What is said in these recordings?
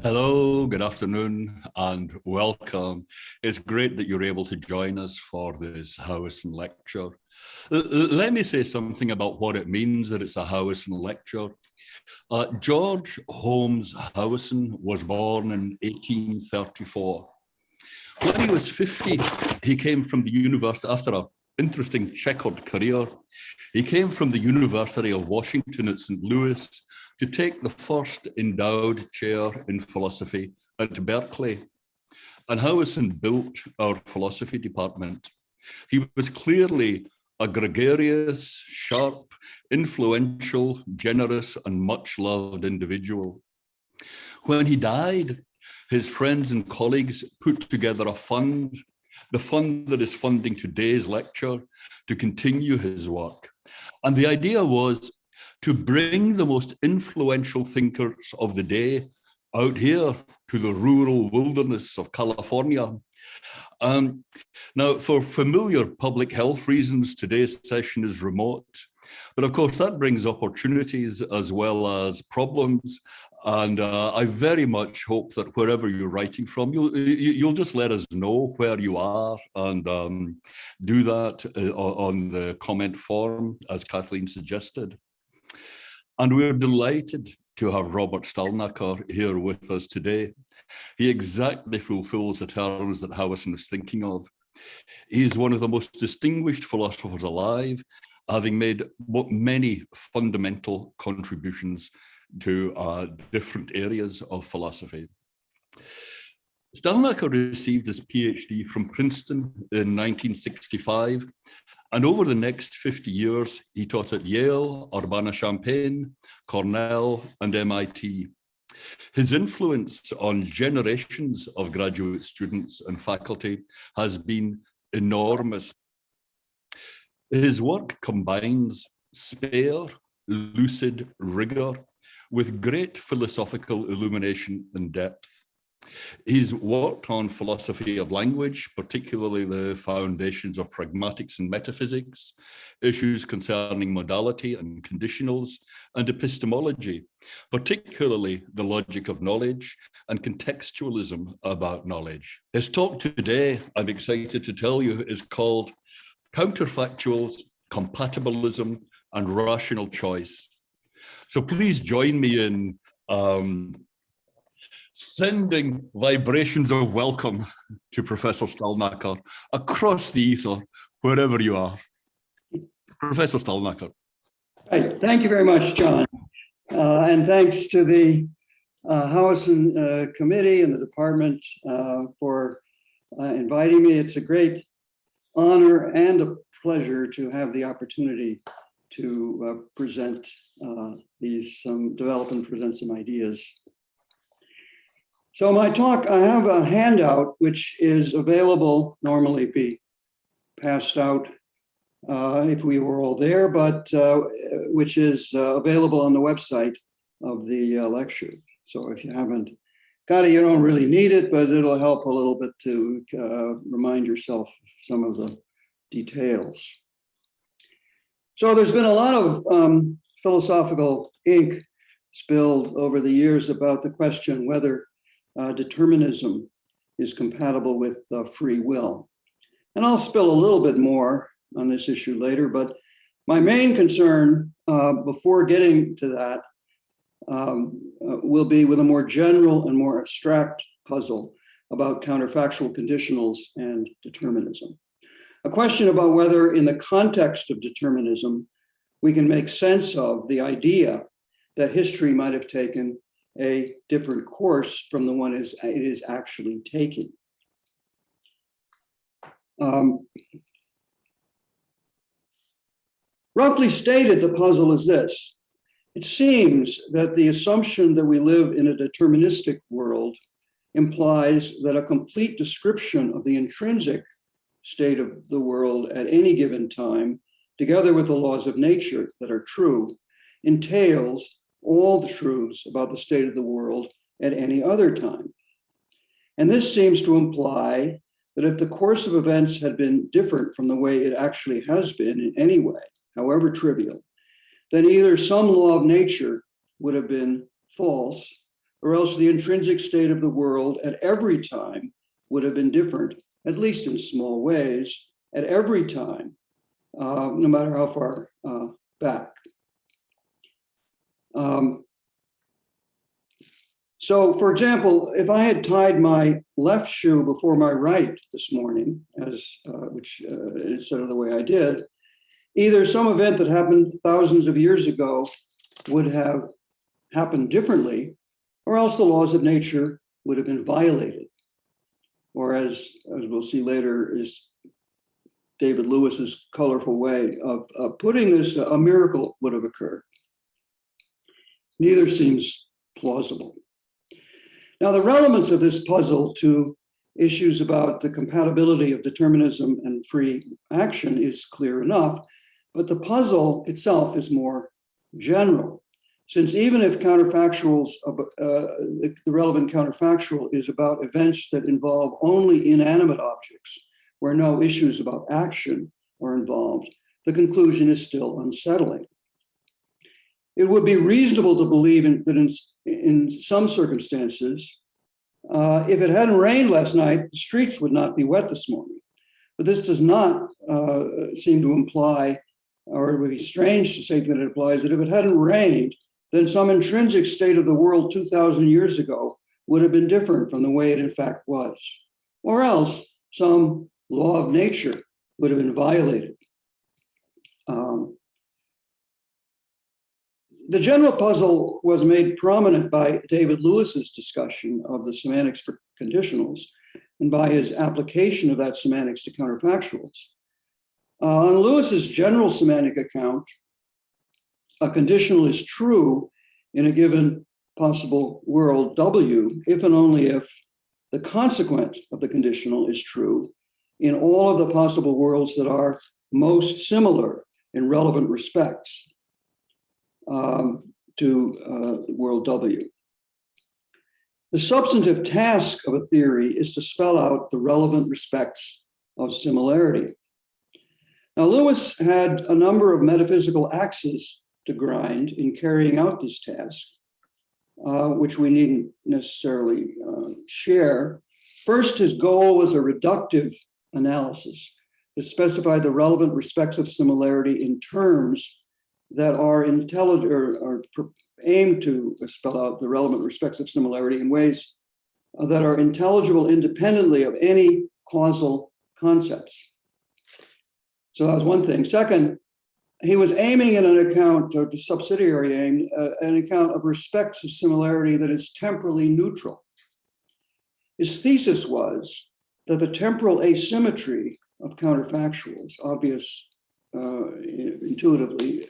Hello, good afternoon, and welcome. It's great that you're able to join us for this Howison lecture. Let me say something about what it means that it's a Howison lecture. George Holmes Howison was born in 1834. When he was 50, he came from the university, after an interesting checkered career, he came from the University of Washington at St. Louis to take the first endowed chair in philosophy at Berkeley. And Howison built our philosophy department. He was clearly a gregarious, sharp, influential, generous, and much loved individual. When he died, his friends and colleagues put together a fund, the fund that is funding today's lecture, to continue his work. And the idea was to bring the most influential thinkers of the day out here to the rural wilderness of California. Now, for familiar public health reasons, today's session is remote. But of course, that brings opportunities as well as problems. And I very much hope that wherever you're writing from, you'll just let us know where you are and do that on the comment form, as Kathleen suggested. And we're delighted to have Robert Stalnaker here with us today. He exactly fulfills the terms that Howison was thinking of. He's one of the most distinguished philosophers alive, having made many fundamental contributions to different areas of philosophy. Stalnaker received his PhD from Princeton in 1965, and over the next 50 years, he taught at Yale, Urbana-Champaign, Cornell, and MIT. His influence on generations of graduate students and faculty has been enormous. His work combines spare, lucid rigor with great philosophical illumination and depth. He's worked on philosophy of language, particularly the foundations of pragmatics and metaphysics, issues concerning modality and conditionals, and epistemology, particularly the logic of knowledge and contextualism about knowledge. His talk today, I'm excited to tell you, is called Counterfactuals, Compatibilism, and Rational Choice. So please join me in sending vibrations of welcome to Professor Stalnaker across the ether, wherever you are. Professor Stalnaker. Right. Thank you very much, John. And thanks to the Howison Committee and the department for inviting me. It's a great honor and a pleasure to have the opportunity to present develop and present some ideas. So my talk, I have a handout which is available, normally be passed out if we were all there, but which is available on the website of the lecture. So if you haven't got it, you don't really need it, but it'll help a little bit to remind yourself of some of the details. So there's been a lot of philosophical ink spilled over the years about the question whether determinism is compatible with free will. And I'll spill a little bit more on this issue later, but my main concern before getting to that will be with a more general and more abstract puzzle about counterfactual conditionals and determinism. A question about whether in the context of determinism, we can make sense of the idea that history might have taken a different course from the one it is actually taking. Roughly stated, the puzzle is this. It seems that the assumption that we live in a deterministic world implies that a complete description of the intrinsic state of the world at any given time, together with the laws of nature that are true, entails all the truths about the state of the world at any other time. And this seems to imply that if the course of events had been different from the way it actually has been in any way, however trivial, then either some law of nature would have been false, or else the intrinsic state of the world at every time would have been different, at least in small ways, at every time, no matter how far back. So, for example, if I had tied my left shoe before my right this morning, instead of the way I did, either some event that happened thousands of years ago would have happened differently, or else the laws of nature would have been violated. Or as we'll see later, is David Lewis's colorful way of putting this, a miracle would have occurred. Neither seems plausible. Now, the relevance of this puzzle to issues about the compatibility of determinism and free action is clear enough, but the puzzle itself is more general. Since even if counterfactuals, the relevant counterfactual is about events that involve only inanimate objects, where no issues about action are involved, the conclusion is still unsettling. It would be reasonable to believe that in some circumstances, if it hadn't rained last night, the streets would not be wet this morning. But this does not seem to imply, or it would be strange to say that it implies that if it hadn't rained, then some intrinsic state of the world 2,000 years ago would have been different from the way it in fact was. Or else some law of nature would have been violated. The general puzzle was made prominent by David Lewis's discussion of the semantics for conditionals and by his application of that semantics to counterfactuals. On Lewis's general semantic account, a conditional is true in a given possible world W if and only if the consequent of the conditional is true in all of the possible worlds that are most similar in relevant respects to world W. The substantive task of a theory is to spell out the relevant respects of similarity. Now, Lewis had a number of metaphysical axes to grind in carrying out this task, which we needn't necessarily share. First, his goal was a reductive analysis that specified the relevant respects of similarity in terms that are intelligent or aim to spell out the relevant respects of similarity in ways that are intelligible independently of any causal concepts. So that was one thing. Second, he was aiming at an account, or the subsidiary aim, an account of respects of similarity that is temporally neutral. His thesis was that the temporal asymmetry of counterfactuals, obvious intuitively,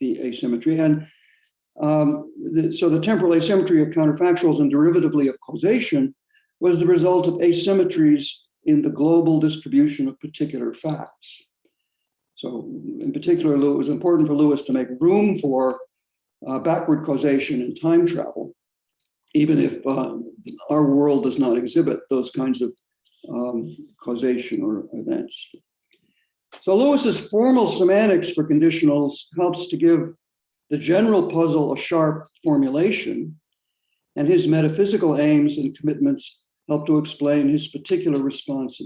the asymmetry, and so the temporal asymmetry of counterfactuals and derivatively of causation was the result of asymmetries in the global distribution of particular facts. So in particular, it was important for Lewis to make room for backward causation and time travel, even if our world does not exhibit those kinds of causation or events. So Lewis's formal semantics for conditionals helps to give the general puzzle a sharp formulation, and his metaphysical aims and commitments help to explain his particular response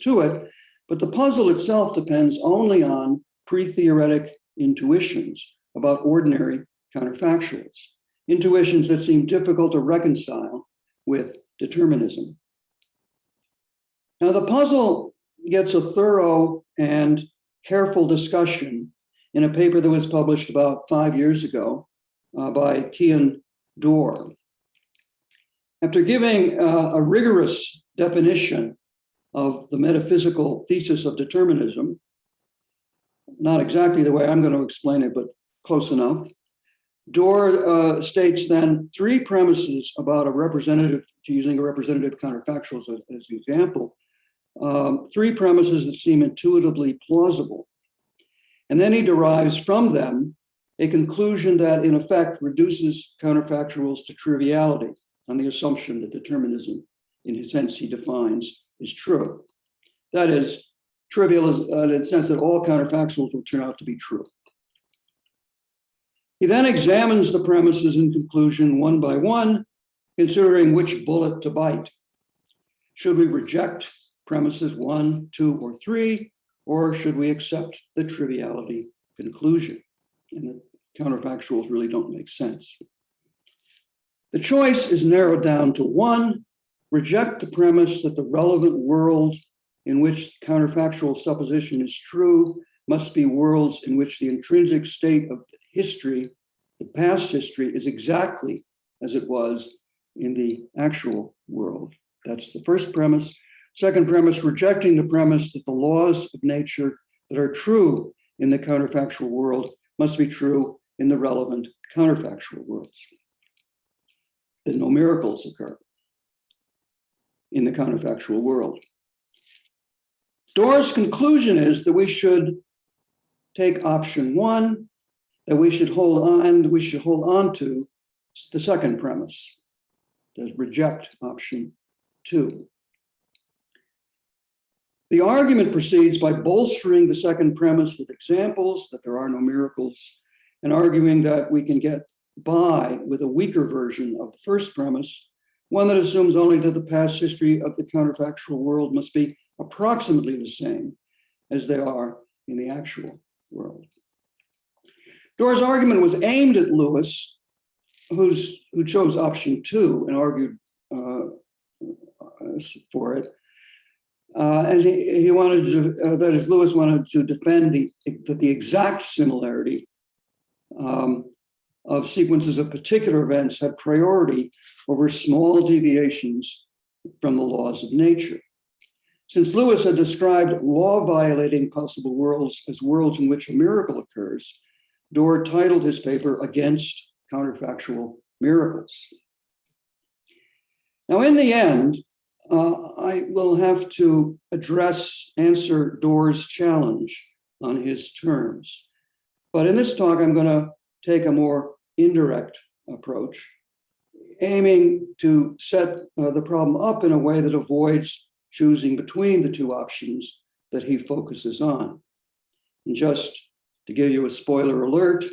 to it. But the puzzle itself depends only on pre-theoretic intuitions about ordinary counterfactuals, intuitions that seem difficult to reconcile with determinism. Now, the puzzle gets a thorough and careful discussion in a paper that was published about 5 years ago by Kian Dorr. After giving a rigorous definition of the metaphysical thesis of determinism, not exactly the way I'm going to explain it, but close enough, Dorr states then 3 premises about a representative, using a representative counterfactuals as an example, 3 premises that seem intuitively plausible. And then he derives from them a conclusion that in effect reduces counterfactuals to triviality on the assumption that determinism, in the sense he defines, is true. That is, trivial in the sense that all counterfactuals will turn out to be true. He then examines the premises in conclusion one by one, considering which bullet to bite. Should we reject premises 1, 2, or 3, or should we accept the triviality conclusion? And the counterfactuals really don't make sense. The choice is narrowed down to 1, reject the premise that the relevant world in which counterfactual supposition is true must be worlds in which the intrinsic state of history, the past history, is exactly as it was in the actual world. That's the first premise. Second premise, rejecting the premise that the laws of nature that are true in the counterfactual world must be true in the relevant counterfactual worlds. That no miracles occur in the counterfactual world. Dohr's conclusion is that we should take option 1, that we should hold on to the second premise, that reject option 2. The argument proceeds by bolstering the second premise with examples that there are no miracles, and arguing that we can get by with a weaker version of the first premise, one that assumes only that the past history of the counterfactual world must be approximately the same as they are in the actual world. Dohr's argument was aimed at Lewis, who chose option 2 and argued for it. And he wanted to, that is, Lewis wanted to defend that the exact similarity of sequences of particular events had priority over small deviations from the laws of nature. Since Lewis had described law-violating possible worlds as worlds in which a miracle occurs, Dohr titled his paper "Against Counterfactual Miracles." Now, in the end, I will have to answer Dohr's challenge on his terms. But in this talk, I'm going to take a more indirect approach, aiming to set the problem up in a way that avoids choosing between the two options that he focuses on. And just to give you a spoiler alert,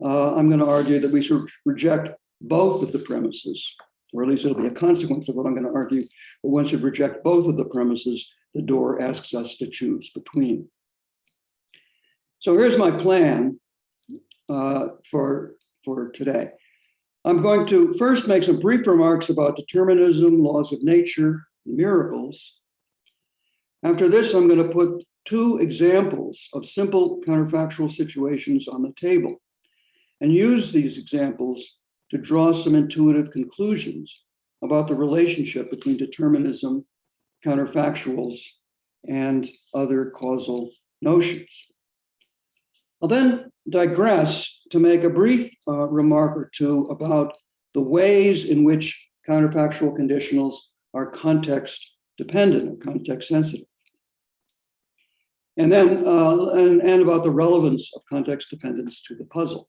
I'm going to argue that we should reject both of the premises, or at least it'll be a consequence of what I'm going to argue, that one should reject both of the premises that Dohr asks us to choose between. So here's my plan for today. I'm going to first make some brief remarks about determinism, laws of nature, miracles. After this, I'm going to put 2 examples of simple counterfactual situations on the table and use these examples to draw some intuitive conclusions about the relationship between determinism, counterfactuals, and other causal notions. I'll then digress to make a brief remark or 2 about the ways in which counterfactual conditionals are context dependent or context sensitive. And then and about the relevance of context dependence to the puzzle.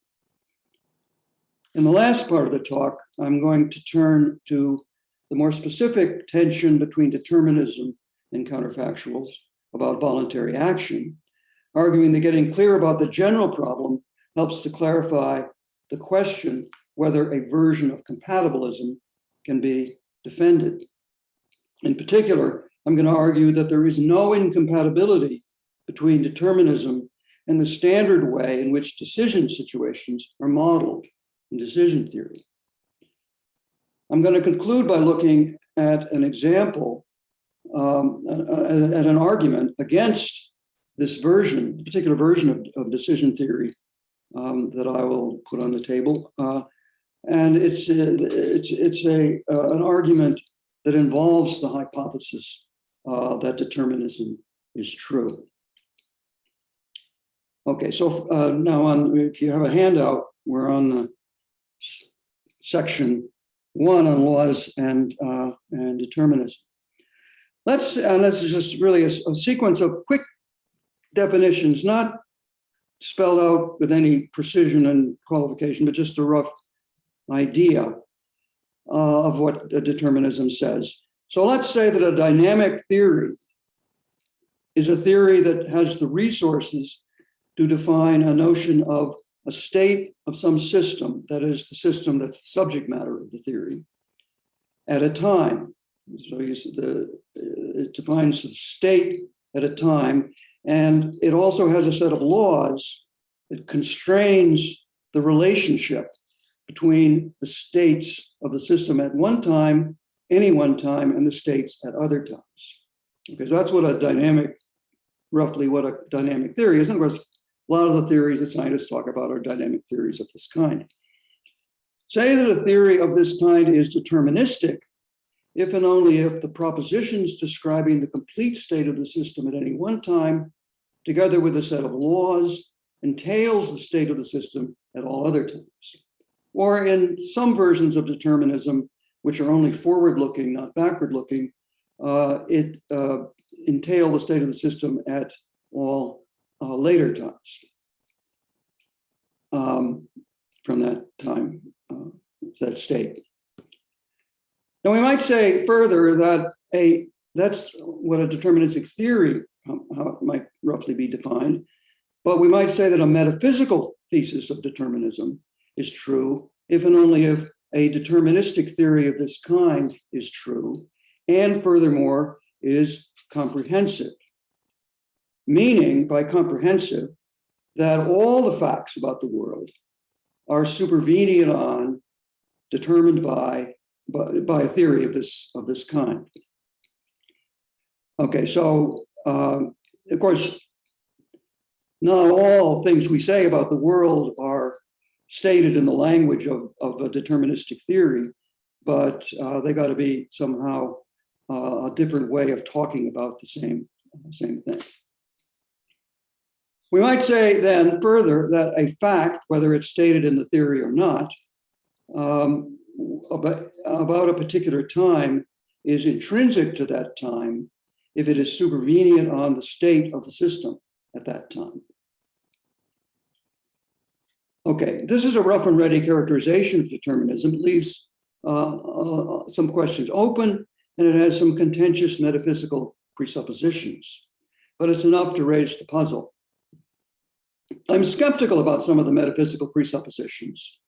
In the last part of the talk, I'm going to turn to the more specific tension between determinism and counterfactuals about voluntary action, arguing that getting clear about the general problem helps to clarify the question whether a version of compatibilism can be defended. In particular, I'm going to argue that there is no incompatibility between determinism and the standard way in which decision situations are modeled in decision theory. I'm going to conclude by looking at an example, at an argument against this version, particular version of decision theory that I will put on the table. And it's an argument that involves the hypothesis that determinism is true. Okay, so now if you have a handout, we're on the section 1 on laws and determinism. This is just really a sequence of quick definitions, not spelled out with any precision and qualification, but just a rough idea of what determinism says. So let's say that a dynamic theory is a theory that has the resources to define a notion of a state of some system, that is the system that's the subject matter of the theory, at a time. So it defines the state at a time, and it also has a set of laws that constrains the relationship between the states of the system at one time, any one time, and the states at other times. Okay, so that's what a dynamic, roughly what a dynamic theory is. And of course, a lot of the theories that scientists talk about are dynamic theories of this kind. Say that a theory of this kind is deterministic if and only if the propositions describing the complete state of the system at any one time, together with a set of laws, entails the state of the system at all other times. Or in some versions of determinism, which are only forward-looking, not backward-looking, it entail the state of the system at all later times from that time, that state. Now we might say further that that's what a deterministic theory, how it might roughly be defined, but we might say that a metaphysical thesis of determinism is true if and only if a deterministic theory of this kind is true, and furthermore is comprehensive. Meaning by comprehensive, that all the facts about the world are supervenient on, determined by a theory of this kind. Okay, so of course, not all things we say about the world are stated in the language of a deterministic theory, but they got to be somehow a different way of talking about the same thing. We might say then further that a fact, whether it's stated in the theory or not, about a particular time is intrinsic to that time if it is supervenient on the state of the system at that time. Okay, this is a rough and ready characterization of determinism. It leaves some questions open, and it has some contentious metaphysical presuppositions, but it's enough to raise the puzzle. I'm skeptical about some of the metaphysical presuppositions.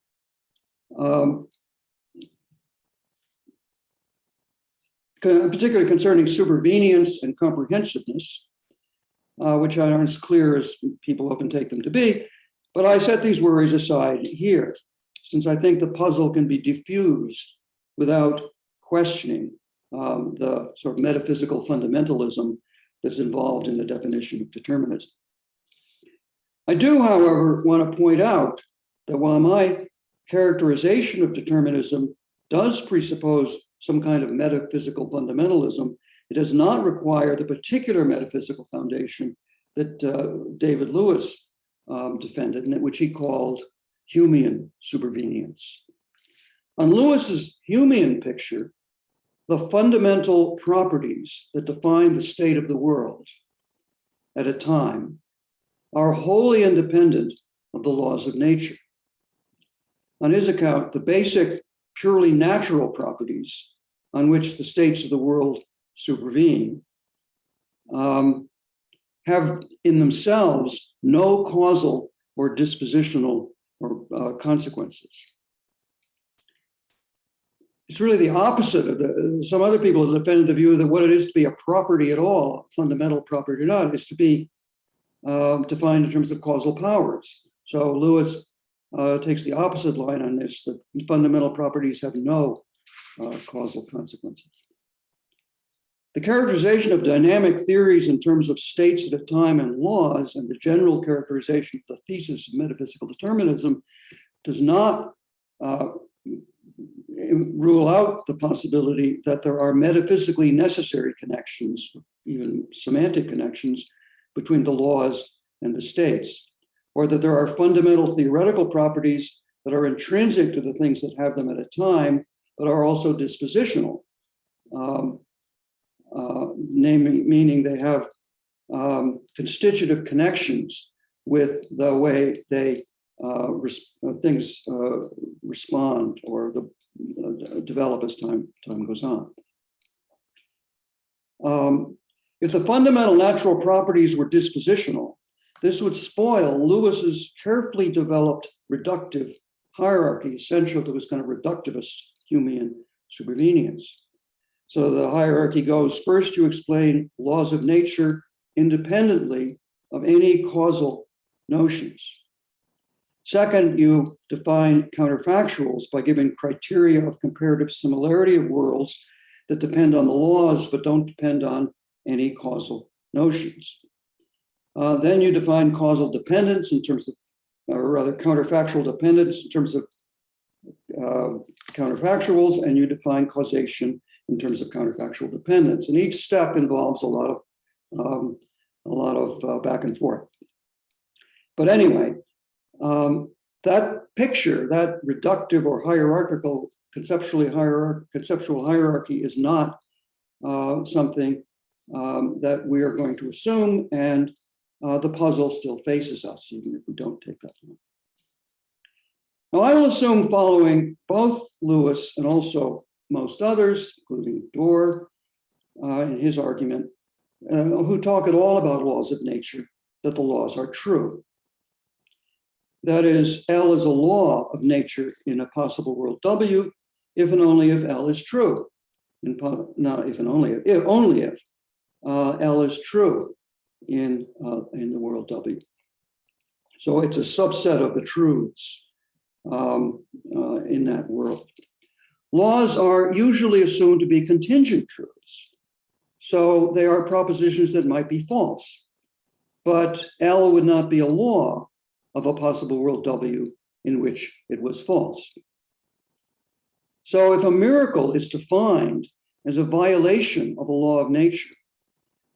Particularly concerning supervenience and comprehensiveness, which aren't as clear as people often take them to be, but I set these worries aside here, since I think the puzzle can be diffused without questioning the sort of metaphysical fundamentalism that's involved in the definition of determinism. I do, however, want to point out that while my characterization of determinism does presuppose some kind of metaphysical fundamentalism, it does not require the particular metaphysical foundation that David Lewis defended, and which he called Humean supervenience. On Lewis's Humean picture, the fundamental properties that define the state of the world at a time are wholly independent of the laws of nature. On his account, the basic, purely natural properties on which the states of the world supervene have in themselves no causal or dispositional or consequences. It's really the opposite of some other people have defended the view that what it is to be a property at all, fundamental property or not, is to be defined in terms of causal powers. So Lewis takes the opposite line on this, that fundamental properties have no causal consequences. The characterization of dynamic theories in terms of states at a time and laws, and the general characterization of the thesis of metaphysical determinism does not rule out the possibility that there are metaphysically necessary connections, even semantic connections, between the laws and the states, or that there are fundamental theoretical properties that are intrinsic to the things that have them at a time, but are also dispositional, meaning they have constitutive connections with the way they things respond or develop as time goes on. If the fundamental natural properties were dispositional, This would spoil Lewis's carefully developed reductive hierarchy, essential to his kind of reductivist Humean supervenience. So the hierarchy goes, first you explain laws of nature independently of any causal notions. Second, you define counterfactuals by giving criteria of comparative similarity of worlds that depend on the laws but don't depend on any causal notions. Then you define causal dependence in terms of, or rather counterfactual dependence in terms of counterfactuals, and you define causation in terms of counterfactual dependence. And each step involves a lot of back and forth. But anyway, that picture, that reductive or hierarchical, conceptual hierarchy is not something that we are going to assume, and the puzzle still faces us, even if we don't take that one. Now, I will assume, following both Lewis and also most others, including Dorr in his argument, who talk at all about laws of nature, that the laws are true. That is, L is a law of nature in a possible world W, if and only if L is true. Not if and only if L is true in the world W. So it's a subset of the truths in that world. Laws are usually assumed to be contingent truths. So they are propositions that might be false. But L would not be a law of a possible world W in which it was false. So if a miracle is defined as a violation of a law of nature,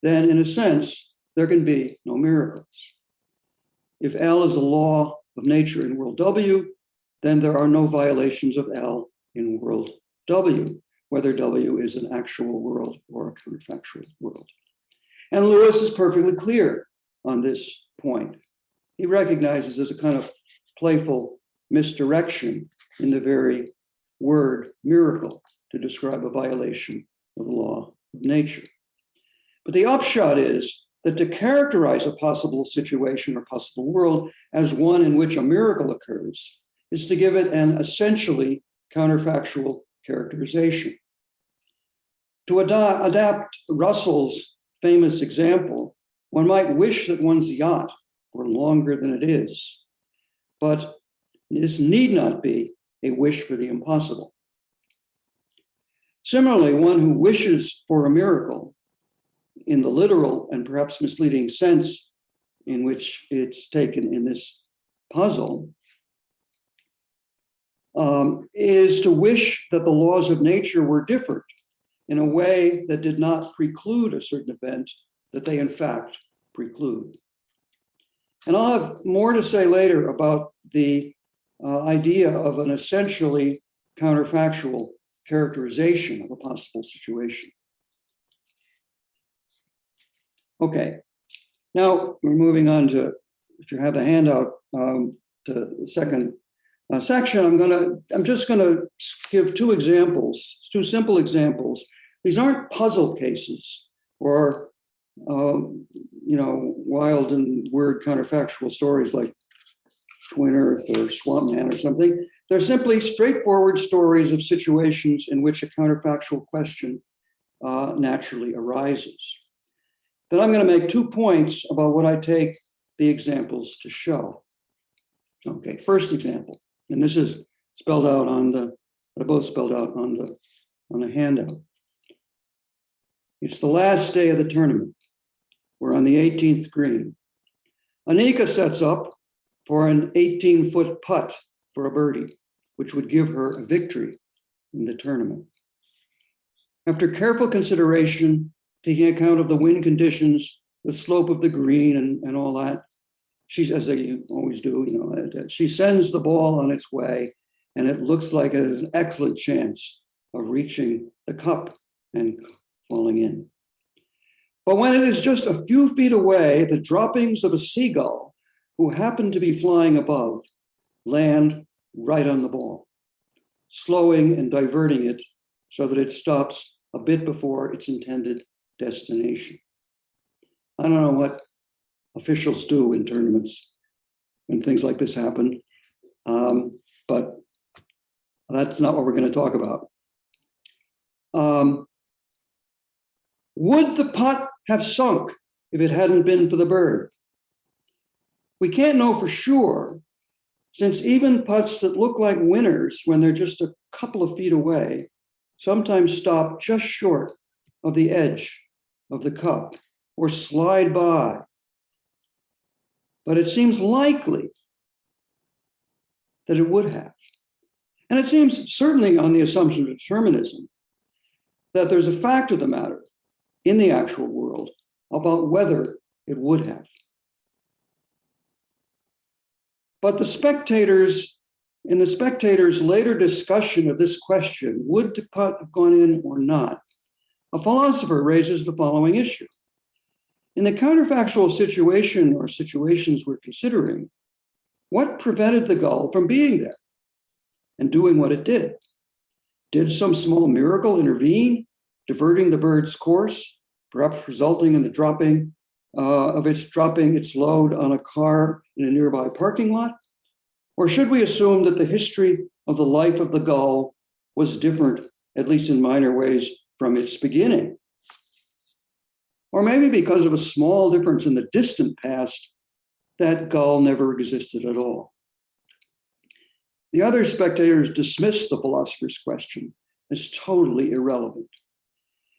then in a sense, there can be no miracles. If L is a law of nature in world W, then there are no violations of L in world W, whether W is an actual world or a counterfactual world. And Lewis is perfectly clear on this point. He recognizes there's a kind of playful misdirection in the very word miracle to describe a violation of the law of nature. But the upshot is that to characterize a possible situation or possible world as one in which a miracle occurs is to give it an essentially counterfactual characterization. To adapt Russell's famous example, one might wish that one's yacht were longer than it is, but this need not be a wish for the impossible. Similarly, one who wishes for a miracle in the literal and perhaps misleading sense in which it's taken in this puzzle is to wish that the laws of nature were different in a way that did not preclude a certain event that they in fact preclude. And I'll have more to say later about the idea of an essentially counterfactual characterization of a possible situation. Okay, now we're moving on to, if you have the handout, to the second section. I'm just gonna give two examples, two simple examples. These aren't puzzle cases or wild and weird counterfactual stories like Twin Earth or Swamp Man or something. They're simply straightforward stories of situations in which a counterfactual question naturally arises. Then I'm going to make 2 points about what I take the examples to show. Okay, first example, and this is spelled out on the, they're both spelled out on the handout. It's the last day of the tournament. We're on the 18th green. Anika sets up for an 18-foot putt for a birdie, which would give her a victory in the tournament. After careful consideration, taking account of the wind conditions, the slope of the green and all that, she, as they always do, she sends the ball on its way, and it looks like it has an excellent chance of reaching the cup and falling in. But when it is just a few feet away, the droppings of a seagull, who happen to be flying above, land right on the ball, slowing and diverting it so that it stops a bit before its intended destination. I don't know what officials do in tournaments when things like this happen. But that's not what we're going to talk about. Would the putt have sunk if it hadn't been for the bird? We can't know for sure, since even putts that look like winners when they're just a couple of feet away sometimes stop just short of the edge of the cup or slide by. But it seems likely that it would have. And it seems, certainly on the assumption of determinism, that there's a fact of the matter in the actual world about whether it would have. But the spectators, in the spectators' later discussion of this question, would the putt have gone in or not, a philosopher raises the following issue. In the counterfactual situation or situations we're considering, what prevented the gull from being there and doing what it did? Did some small miracle intervene, diverting the bird's course, perhaps resulting in the dropping its load on a car in a nearby parking lot? Or should we assume that the history of the life of the gull was different, at least in minor ways, from its beginning? Or maybe because of a small difference in the distant past, that gull never existed at all. The other spectators dismiss the philosopher's question as totally irrelevant.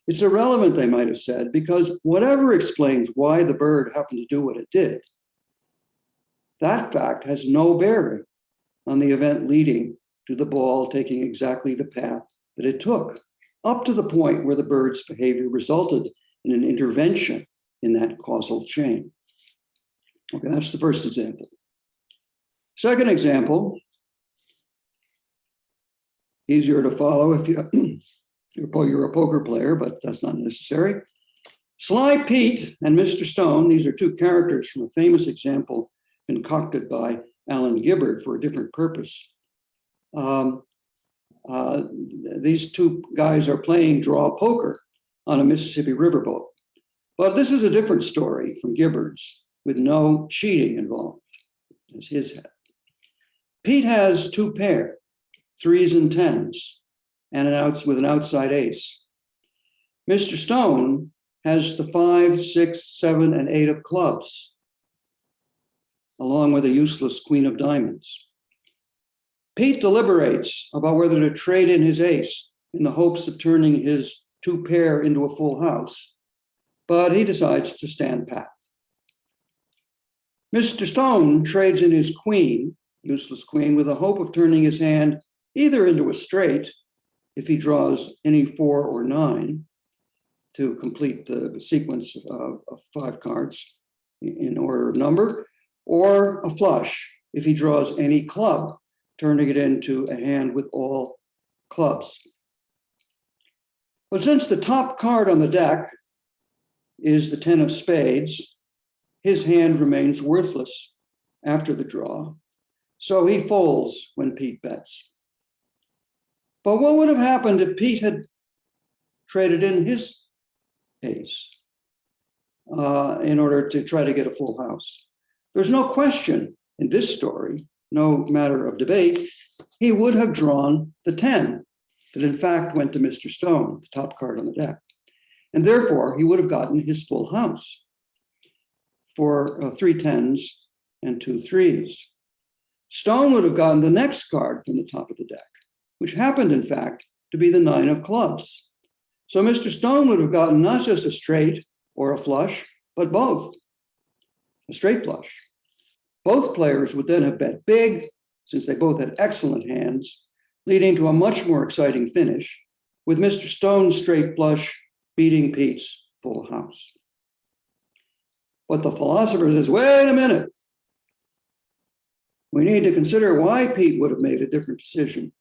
It's irrelevant, they might have said, because whatever explains why the bird happened to do what it did, that fact has no bearing on the event leading to the ball taking exactly the path that it took, up to the point where the bird's behavior resulted in an intervention in that causal chain. Okay, that's the first example. Second example, easier to follow if you're a poker player, but that's not necessary. Sly Pete and Mr. Stone, these are two characters from a famous example concocted by Alan Gibbard for a different purpose. These two guys are playing draw poker on a Mississippi riverboat. But this is a different story from Gibbard's, with no cheating involved, as his had. Pete has two pair, 3s and 10s, and with an outside ace. Mr. Stone has the 5, 6, 7, and 8 of clubs, along with a useless queen of diamonds. Pete deliberates about whether to trade in his ace in the hopes of turning his 2 pair into a full house, but he decides to stand pat. Mr. Stone trades in his queen, useless queen, with the hope of turning his hand either into a straight, if he draws any 4 or 9, to complete the sequence of 5 cards in order of number, or a flush, if he draws any club, turning it into a hand with all clubs. But since the top card on the deck is the 10 of spades, his hand remains worthless after the draw, so he folds when Pete bets. But what would have happened if Pete had traded in his ace in order to try to get a full house? There's no question in this story, no matter of debate, he would have drawn the 10 that in fact went to Mr. Stone, the top card on the deck. And therefore, he would have gotten his full house for 3 10s and 2 3s. Stone would have gotten the next card from the top of the deck, which happened, in fact, to be the 9 of clubs. So Mr. Stone would have gotten not just a straight or a flush, but both, a straight flush. Both players would then have bet big, since they both had excellent hands, leading to a much more exciting finish, with Mr. Stone's straight flush beating Pete's full house. But the philosopher says, wait a minute. We need to consider why Pete would have made a different decision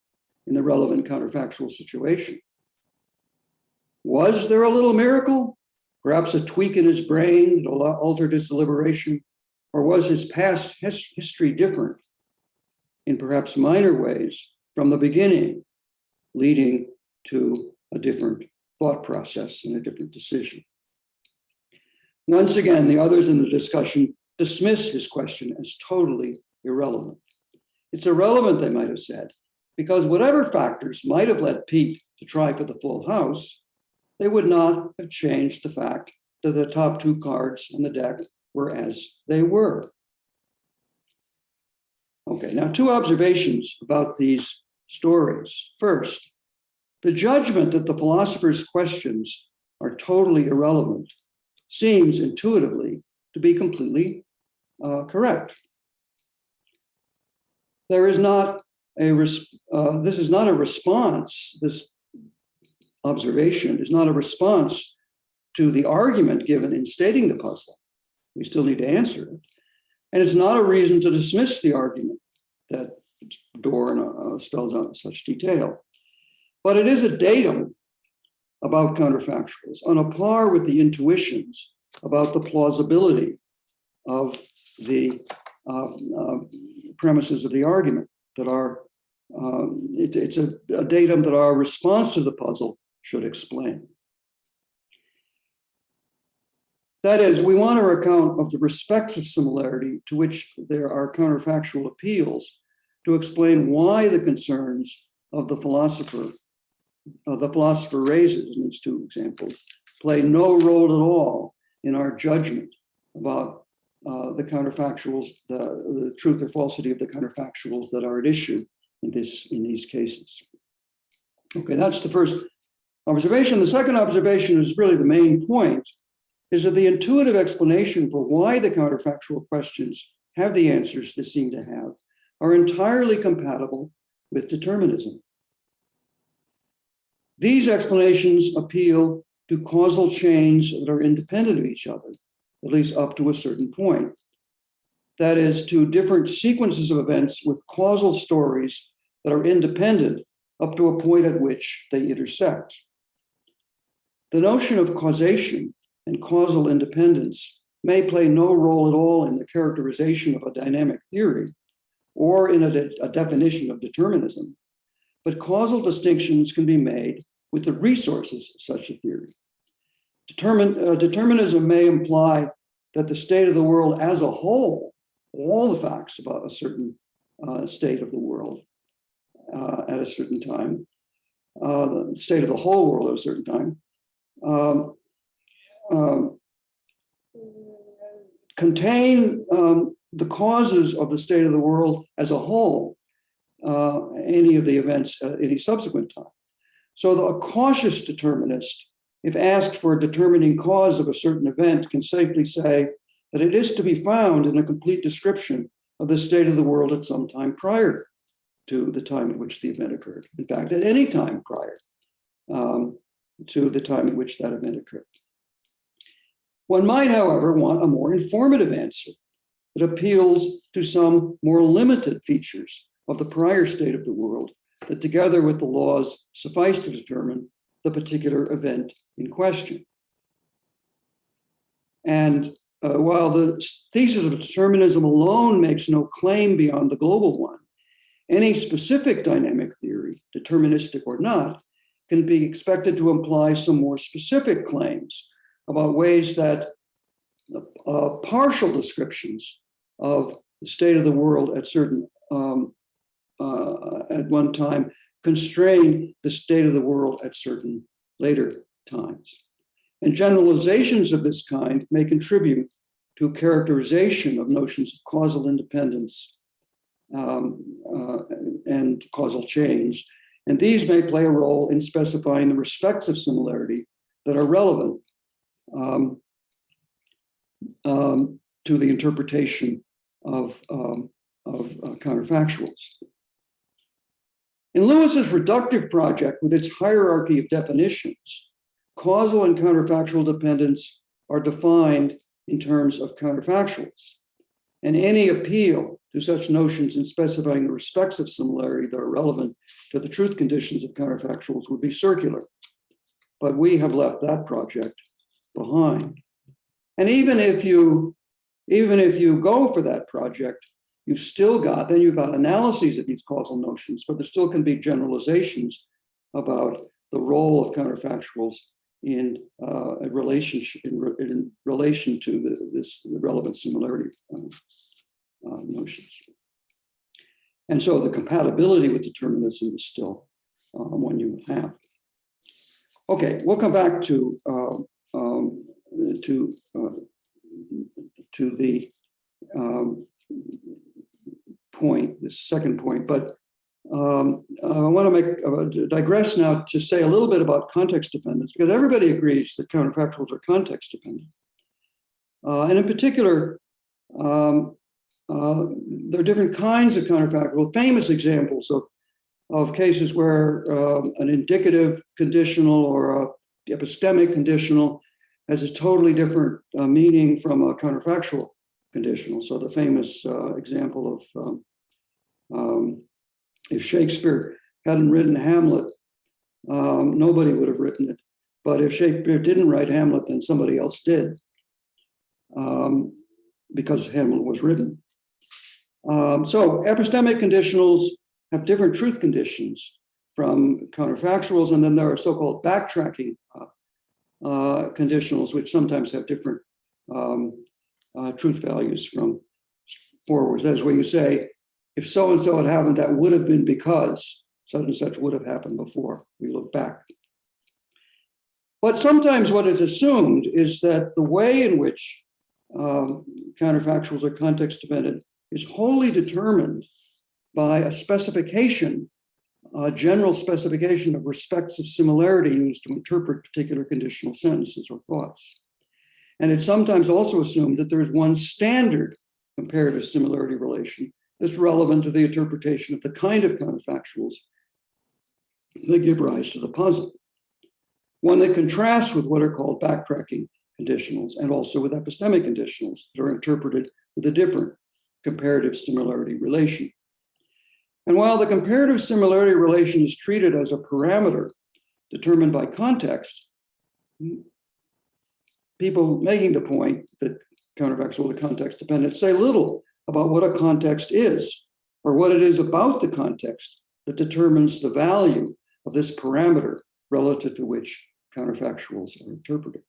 in the relevant counterfactual situation. Was there a little miracle? Perhaps a tweak in his brain that altered his deliberation? Or was his past history different in perhaps minor ways from the beginning, leading to a different thought process and a different decision? Once again, the others in the discussion dismiss his question as totally irrelevant. It's irrelevant, they might have said, because whatever factors might have led Pete to try for the full house, they would not have changed the fact that the top two cards on the deck were as they were. Okay, now two observations about these stories. First, the judgment that the philosopher's questions are totally irrelevant seems intuitively to be completely correct. There is not a, this is not a response, this observation is not a response to the argument given in stating the puzzle. We still need to answer it. And it's not a reason to dismiss the argument that Dorn spells out in such detail. But it is a datum about counterfactuals on a par with the intuitions about the plausibility of the premises of the argument that are, it's a datum that our response to the puzzle should explain. That is, we want our account of the respects of similarity to which there are counterfactual appeals to explain why the concerns of the philosopher raises in these two examples play no role at all in our judgment about the counterfactuals, the truth or falsity of the counterfactuals that are at issue in these cases. Okay, that's the first observation. The second observation is really the main point, is that the intuitive explanation for why the counterfactual questions have the answers they seem to have are entirely compatible with determinism. These explanations appeal to causal chains that are independent of each other, at least up to a certain point. That is, to different sequences of events with causal stories that are independent up to a point at which they intersect. The notion of causation and causal independence may play no role at all in the characterization of a dynamic theory or in a definition of determinism, but causal distinctions can be made with the resources of such a theory. Determinism may imply that the state of the world as a whole, all the facts about a certain state of the world at a certain time, the state of the whole world at a certain time, contain the causes of the state of the world as a whole, any of the events at any subsequent time. So a cautious determinist, if asked for a determining cause of a certain event, can safely say that it is to be found in a complete description of the state of the world at some time prior to the time at which the event occurred. In fact, at any time prior to the time at which that event occurred. One might, however, want a more informative answer that appeals to some more limited features of the prior state of the world that, together with the laws, suffice to determine the particular event in question. And while the thesis of determinism alone makes no claim beyond the global one, any specific dynamic theory, deterministic or not, can be expected to imply some more specific claims about ways that partial descriptions of the state of the world at certain at one time constrain the state of the world at certain later times. And generalizations of this kind may contribute to characterization of notions of causal independence and causal change. And these may play a role in specifying the respects of similarity that are relevant to the interpretation of counterfactuals. In Lewis's reductive project, with its hierarchy of definitions, causal and counterfactual dependence are defined in terms of counterfactuals. And any appeal to such notions in specifying the respects of similarity that are relevant to the truth conditions of counterfactuals would be circular. But we have left that project behind. And even if you go for that project, you've got analyses of these causal notions, but there still can be generalizations about the role of counterfactuals in a relationship in relation to the relevant similarity notions. And so the compatibility with determinism is still one you would have. Okay, we'll come back to the point, the second point, but I want to digress now to say a little bit about context dependence, because everybody agrees that counterfactuals are context dependent. And in particular, there are different kinds of counterfactual, famous examples of cases where an indicative conditional or a epistemic conditional has a totally different meaning from a counterfactual conditional. So the famous example of if Shakespeare hadn't written Hamlet, nobody would have written it. But if Shakespeare didn't write Hamlet, then somebody else did, because Hamlet was written. So epistemic conditionals have different truth conditions from counterfactuals, and then there are so-called backtracking conditionals, which sometimes have different truth values from forwards. That's where you say, if so-and-so had happened, that would have been because such and such would have happened before. We look back. But sometimes what is assumed is that the way in which counterfactuals are context dependent is wholly determined by a specification, a general specification of respects of similarity used to interpret particular conditional sentences or thoughts. And it's sometimes also assumed that there is one standard comparative similarity relation that's relevant to the interpretation of the kind of counterfactuals that give rise to the puzzle. One that contrasts with what are called backtracking conditionals and also with epistemic conditionals that are interpreted with a different comparative similarity relation. And while the comparative similarity relation is treated as a parameter determined by context, people making the point that counterfactual to context dependent say little about what a context is, or what it is about the context that determines the value of this parameter relative to which counterfactuals are interpreted.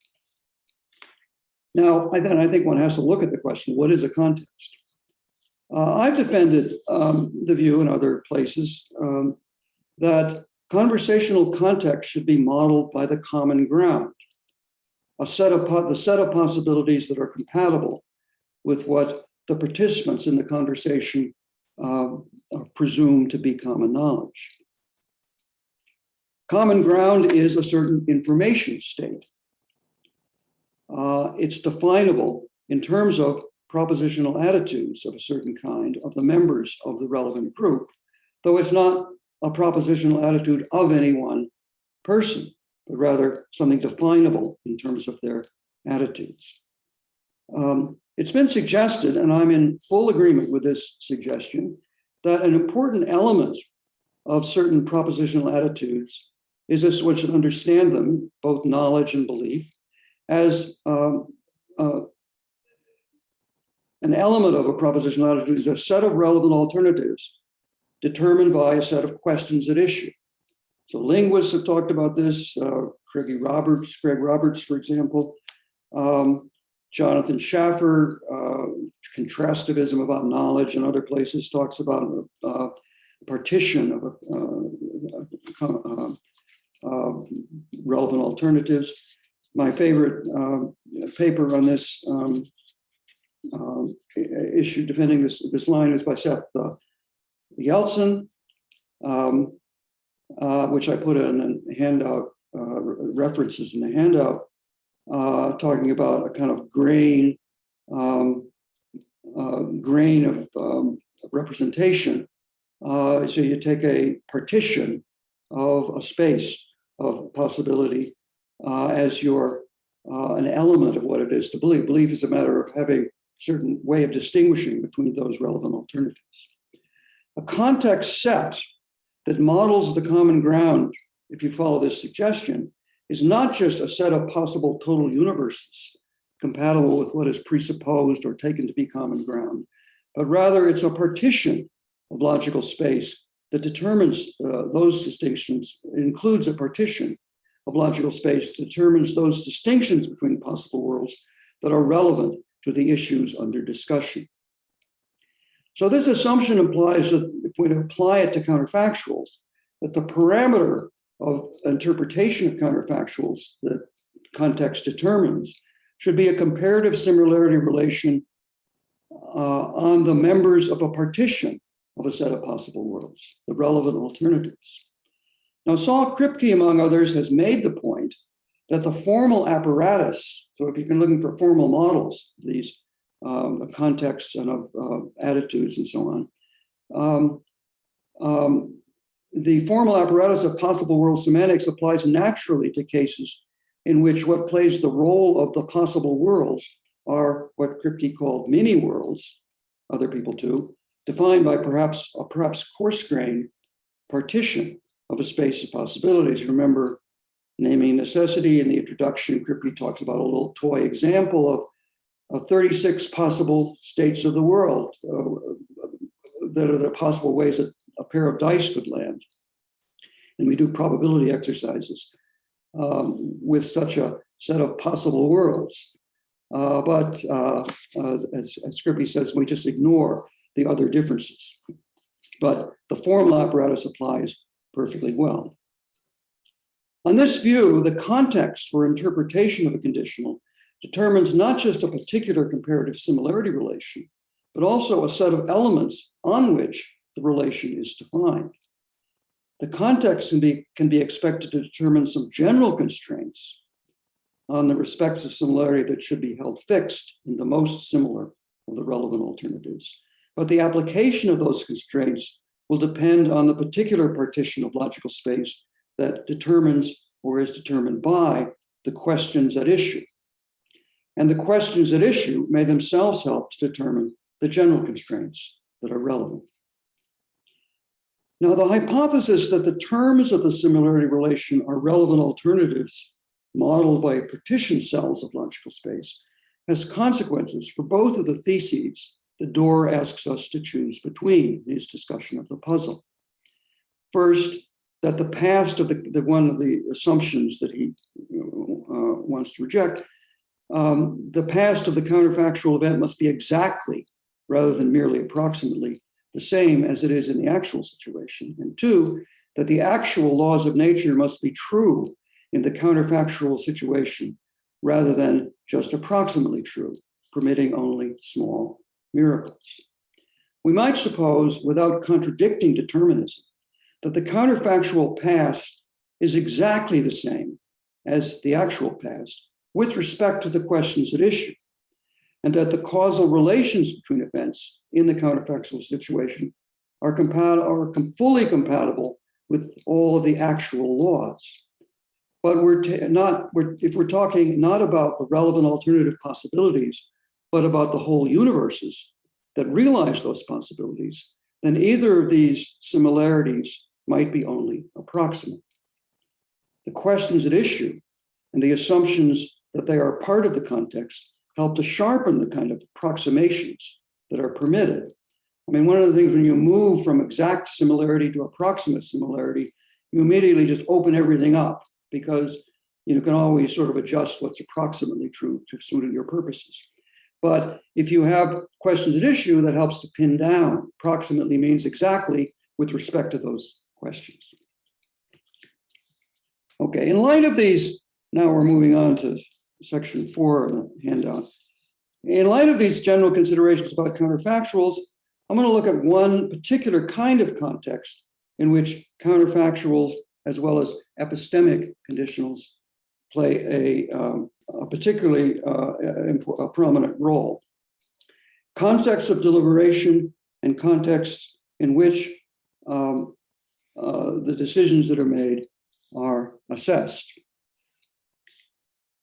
Now, I think one has to look at the question, what is a context? I've defended the view in other places that conversational context should be modeled by the common ground, the set of possibilities that are compatible with what the participants in the conversation are presumed to be common knowledge. Common ground is a certain information state. It's definable in terms of propositional attitudes of a certain kind of the members of the relevant group, though it's not a propositional attitude of any one person, but rather something definable in terms of their attitudes. It's been suggested, and I'm in full agreement with this suggestion, that an important element of certain propositional attitudes is this one should understand them, both knowledge and belief, as an element of a propositional attitude is a set of relevant alternatives determined by a set of questions at issue. So linguists have talked about this, Greg Roberts, for example, Jonathan Schaffer, contrastivism about knowledge and other places talks about partition of relevant alternatives. My favorite paper on this issue defending this line is by Seth Yeltsin, which I put in a handout, references in the handout, talking about a kind of grain of representation. So you take a partition of a space of possibility as your an element of what it is to believe. Belief is a matter of having a certain way of distinguishing between those relevant alternatives. A context set that models the common ground, if you follow this suggestion, is not just a set of possible total universes compatible with what is presupposed or taken to be common ground, but rather it's a partition of logical space that determines those distinctions. It includes a partition of logical space determines those distinctions between possible worlds that are relevant to the issues under discussion. So this assumption implies that if we apply it to counterfactuals, that the parameter of interpretation of counterfactuals that context determines should be a comparative similarity relation on the members of a partition of a set of possible worlds, the relevant alternatives. Now, Saul Kripke, among others, has made the point that the formal apparatus, so if you're looking for formal models of these contexts and of attitudes and so on, the formal apparatus of possible world semantics applies naturally to cases in which what plays the role of the possible worlds are what Kripke called mini worlds, other people too, defined by perhaps coarse-grained partition of a space of possibilities. Remember, naming necessity in the introduction, Kripke talks about a little toy example of 36 possible states of the world that are the possible ways that a pair of dice could land. And we do probability exercises with such a set of possible worlds. But as Kripke says, we just ignore the other differences. But the formal apparatus applies perfectly well. On this view, the context for interpretation of a conditional determines not just a particular comparative similarity relation, but also a set of elements on which the relation is defined. The context can be expected to determine some general constraints on the respects of similarity that should be held fixed in the most similar of the relevant alternatives. But the application of those constraints will depend on the particular partition of logical space that determines or is determined by the questions at issue. And the questions at issue may themselves help to determine the general constraints that are relevant. Now, the hypothesis that the terms of the similarity relation are relevant alternatives modeled by partition cells of logical space has consequences for both of the theses the Dorr asks us to choose between in his discussion of the puzzle. First, that the past of one of the assumptions that he wants to reject, the past of the counterfactual event must be exactly, rather than merely approximately, the same as it is in the actual situation. And two, that the actual laws of nature must be true in the counterfactual situation, rather than just approximately true, permitting only small miracles. We might suppose, without contradicting determinism, that the counterfactual past is exactly the same as the actual past with respect to the questions at issue, and that the causal relations between events in the counterfactual situation are fully compatible with all of the actual laws. But if we're talking not about the relevant alternative possibilities, but about the whole universes that realize those possibilities, then either of these similarities might be only approximate. The questions at issue and the assumptions that they are part of the context help to sharpen the kind of approximations that are permitted. I mean, one of the things when you move from exact similarity to approximate similarity, you immediately just open everything up because you can always sort of adjust what's approximately true to suit your purposes. But if you have questions at issue, that helps to pin down. Approximately means exactly with respect to those questions. Okay, in light of these, now we're moving on to section 4 of the handout. In light of these general considerations about counterfactuals, I'm going to look at one particular kind of context in which counterfactuals as well as epistemic conditionals play a particularly prominent role. Contexts of deliberation and contexts in which the decisions that are made are assessed.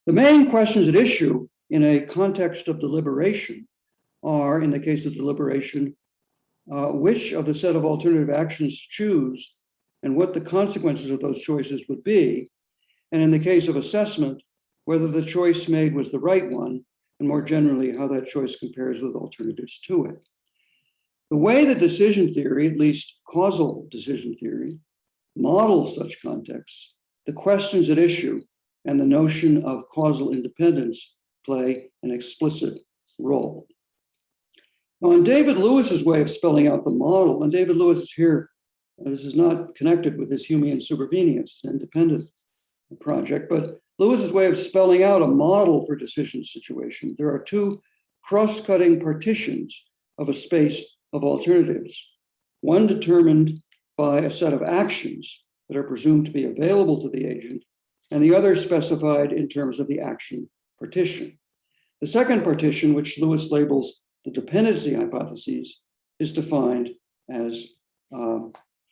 The main questions at issue in a context of deliberation are, in the case of deliberation, which of the set of alternative actions to choose and what the consequences of those choices would be. And in the case of assessment, whether the choice made was the right one, and more generally, how that choice compares with alternatives to it. The way that decision theory, at least causal decision theory, models such contexts the questions at issue and the notion of causal independence play an explicit role. Now, in David Lewis's way of spelling out the model, and David Lewis is here, this is not connected with his Humean supervenience, an independent project, but Lewis's way of spelling out a model for decision situation. There are two cross-cutting partitions of a space of alternatives, one determined by a set of actions that are presumed to be available to the agent, and the other specified in terms of the action partition. The second partition, which Lewis labels the dependency hypotheses, is defined as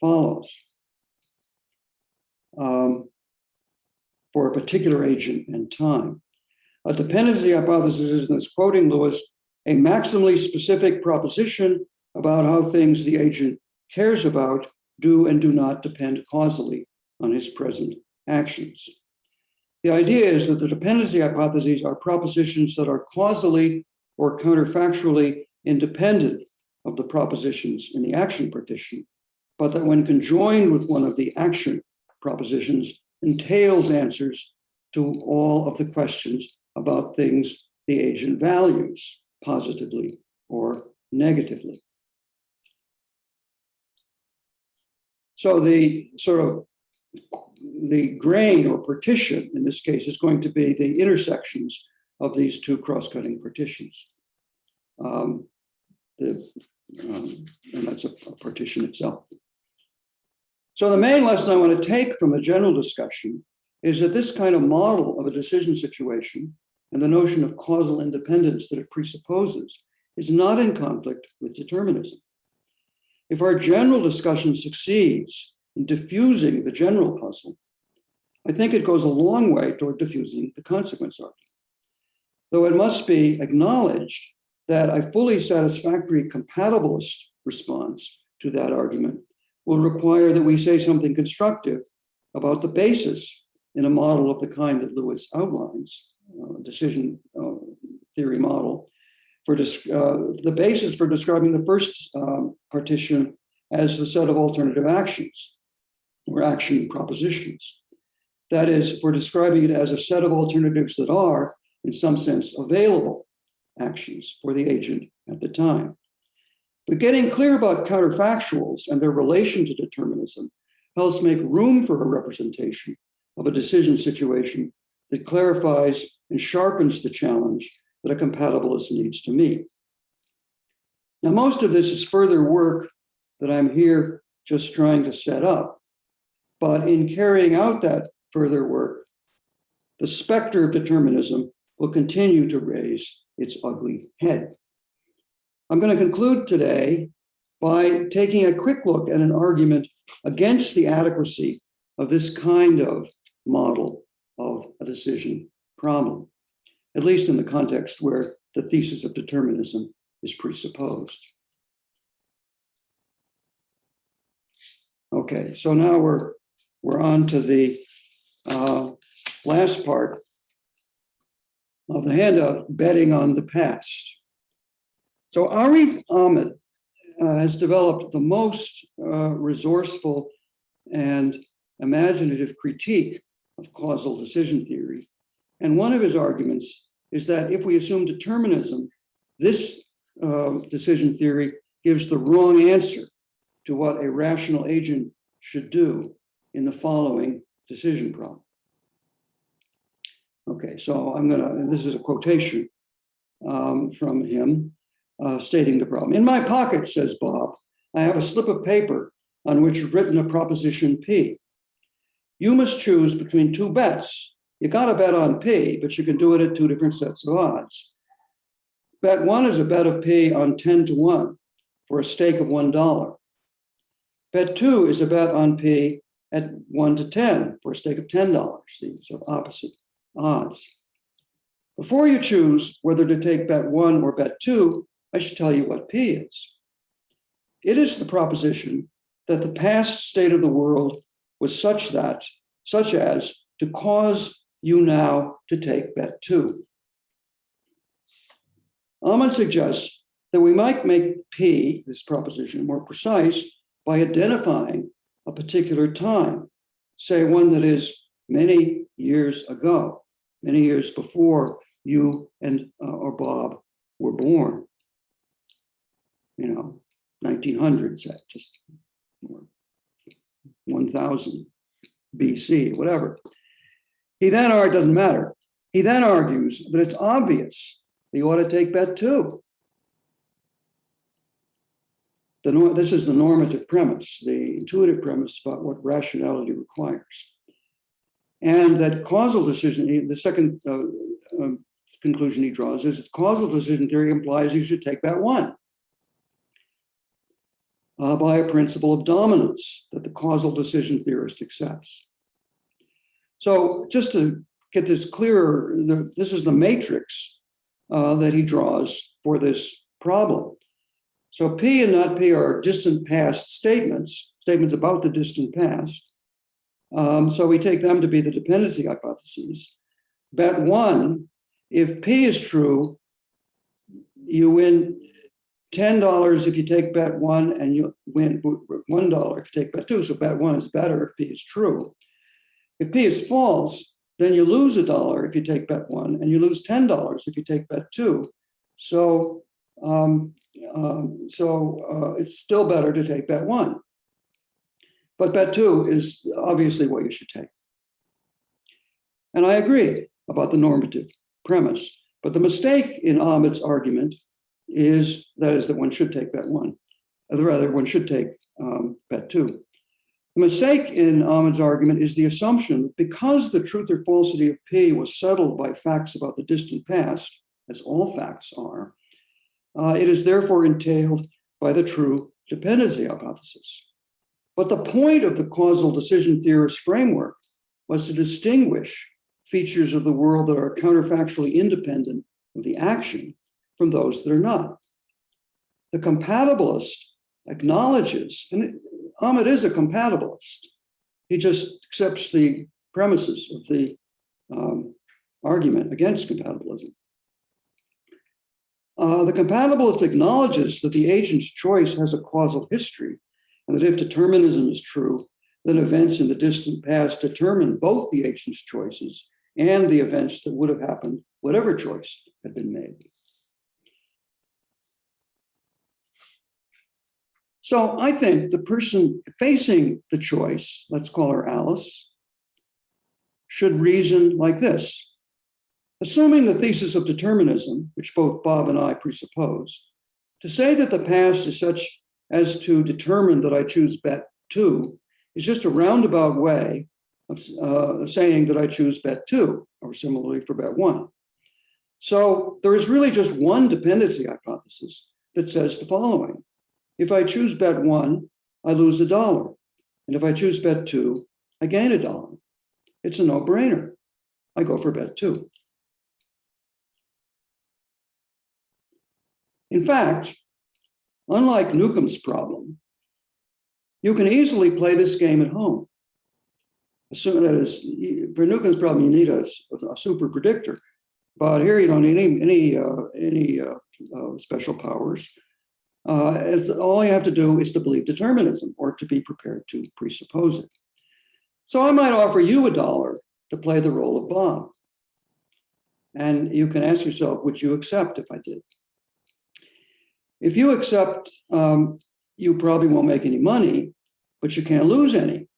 follows. For a particular agent and time. A dependency hypothesis is, in this quoting Lewis, a maximally specific proposition about how things the agent cares about do and do not depend causally on his present actions. The idea is that the dependency hypotheses are propositions that are causally or counterfactually independent of the propositions in the action partition, but that when conjoined with one of the action propositions, entails answers to all of the questions about things the agent values, positively or negatively. So the sort of the grain or partition in this case is going to be the intersections of these two cross-cutting partitions. And that's a partition itself. So the main lesson I want to take from the general discussion is that this kind of model of a decision situation and the notion of causal independence that it presupposes is not in conflict with determinism. If our general discussion succeeds in diffusing the general puzzle, I think it goes a long way toward diffusing the consequence argument. Though it must be acknowledged that a fully satisfactory compatibilist response to that argument will require that we say something constructive about the basis in a model of the kind that Lewis outlines, decision theory model, for the basis for describing the first partition as the set of alternative actions or action propositions. That is, for describing it as a set of alternatives that are, in some sense, available actions for the agent at the time. But getting clear about counterfactuals and their relation to determinism helps make room for a representation of a decision situation that clarifies and sharpens the challenge that a compatibilist needs to meet. Now, most of this is further work that I'm here just trying to set up. But in carrying out that further work, the specter of determinism will continue to raise its ugly head. I'm going to conclude today by taking a quick look at an argument against the adequacy of this kind of model of a decision problem, at least in the context where the thesis of determinism is presupposed. Okay, so now we're on to the last part of the handout, betting on the past. So Arif Ahmed has developed the most resourceful and imaginative critique of causal decision theory. And one of his arguments is that if we assume determinism, this decision theory gives the wrong answer to what a rational agent should do in the following decision problem. Okay, so and this is a quotation from him stating the problem. In my pocket, says Bob, I have a slip of paper on which is written a proposition P. You must choose between two bets. You got to bet on P, but you can do it at two different sets of odds. Bet one is a bet of P on 10 to 1 for a stake of $1. Bet two is a bet on P at 1 to 10 for a stake of $10, the sort of opposite odds. Before you choose whether to take bet one or bet two, I should tell you what P is. It is the proposition that the past state of the world was such as to cause you now to take bet two. Ahmed suggests that we might make P, this proposition, more precise by identifying a particular time, say one that is many years ago, many years before you and or Bob were born. 1900s, just 1000 BC, whatever. He then, or it doesn't matter. He then argues that it's obvious that you ought to take bet 2. This is the normative premise, the intuitive premise about what rationality requires. And that causal decision, the second conclusion he draws is that causal decision theory implies you should take bet 1 by a principle of dominance that the causal decision theorist accepts. So just to get this clearer, this is the matrix that he draws for this problem. So P and not P are distant past statements about the distant past. So we take them to be the dependency hypotheses. Bet 1, if P is true, you win $10 if you take bet 1, and you win $1 if you take bet 2. So bet 1 is better if P is true. If P is false, then you lose $1 if you take bet 1, and you lose $10 if you take bet 2. So it's still better to take bet 1. But bet 2 is obviously what you should take. And I agree about the normative premise. But the mistake in Ahmed's argument is that one should take bet 1. Or rather, one should take bet 2. The mistake in Ahmed's argument is the assumption that because the truth or falsity of P was settled by facts about the distant past, as all facts are, it is therefore entailed by the true dependency hypothesis. But the point of the causal decision theorist framework was to distinguish features of the world that are counterfactually independent of the action from those that are not. The compatibilist acknowledges, and Ahmed is a compatibilist, he just accepts the premises of the argument against compatibilism. The compatibilist acknowledges that the agent's choice has a causal history, and that if determinism is true, then events in the distant past determine both the agent's choices and the events that would have happened, whatever choice had been made. So I think the person facing the choice, let's call her Alice, should reason like this. Assuming the thesis of determinism, which both Bob and I presuppose, to say that the past is such as to determine that I choose bet 2 is just a roundabout way of saying that I choose bet 2, or similarly for bet 1. So there is really just one dependency hypothesis that says the following. If I choose bet 1, I lose $1. And if I choose bet 2, I gain $1. It's a no-brainer. I go for bet 2. In fact, unlike Newcomb's problem, you can easily play this game at home. That is, for Newcomb's problem, you need a super predictor, but here you don't need any special powers. All you have to do is to believe determinism or to be prepared to presuppose it. So I might offer you $1 to play the role of Bob. And you can ask yourself, would you accept if I did? If you accept, you probably won't make any money, but you can't lose any.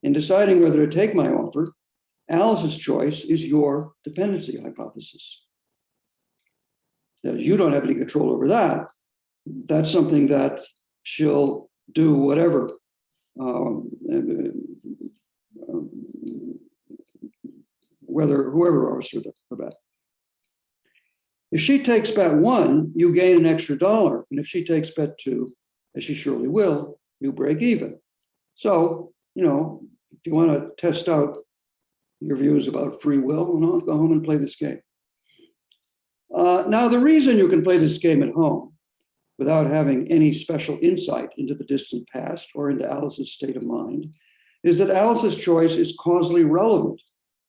In deciding whether to take my offer, Alice's choice is your dependency hypothesis. As you don't have any control over that. That's something that she'll do whatever, whoever offers her the bet. If she takes bet 1, you gain an extra $1. And if she takes bet 2, as she surely will, you break even. So, if you want to test out your views about free will, well, go home and play this game. Now, the reason you can play this game at home without having any special insight into the distant past or into Alice's state of mind is that Alice's choice is causally relevant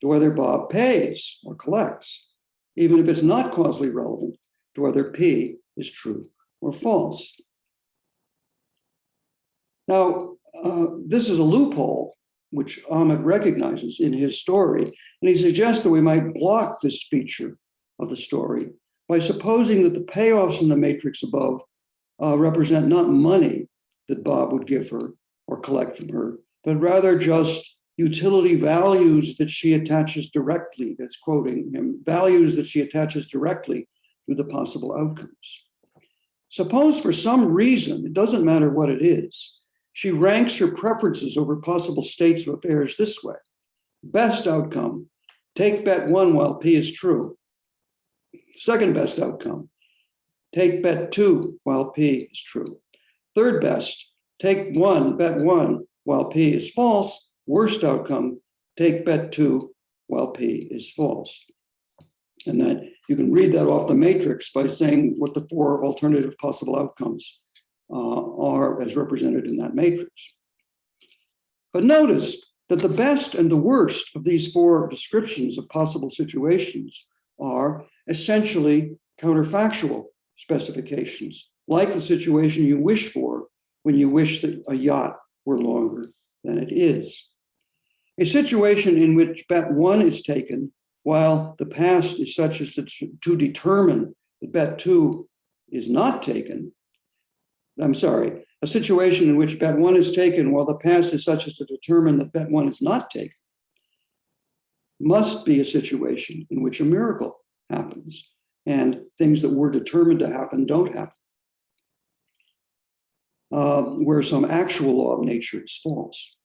to whether Bob pays or collects, even if it's not causally relevant to whether P is true or false. Now, this is a loophole which Ahmed recognizes in his story. And he suggests that we might block this feature of the story by supposing that the payoffs in the matrix above represent not money that Bob would give her or collect from her, but rather just utility values that she attaches directly, that's quoting him, values that she attaches directly to the possible outcomes. Suppose for some reason, it doesn't matter what it is, she ranks her preferences over possible states of affairs this way. Best outcome, take bet 1 while P is true. Second best outcome, take bet 2 while P is true. Third best, take bet 1 while P is false. Worst outcome, take bet 2 while P is false. And that you can read that off the matrix by saying what the 4 alternative possible outcomes are as represented in that matrix. But notice that the best and the worst of these 4 descriptions of possible situations are essentially counterfactual specifications, like the situation you wish for when you wish that a yacht were longer than it is. A situation in which bet 1 is taken while the past is such as to determine that bet 2 is not taken. A situation in which bet 1 is taken while the past is such as to determine that bet 1 is not taken must be a situation in which a miracle happens and things that were determined to happen don't happen, where some actual law of nature is false.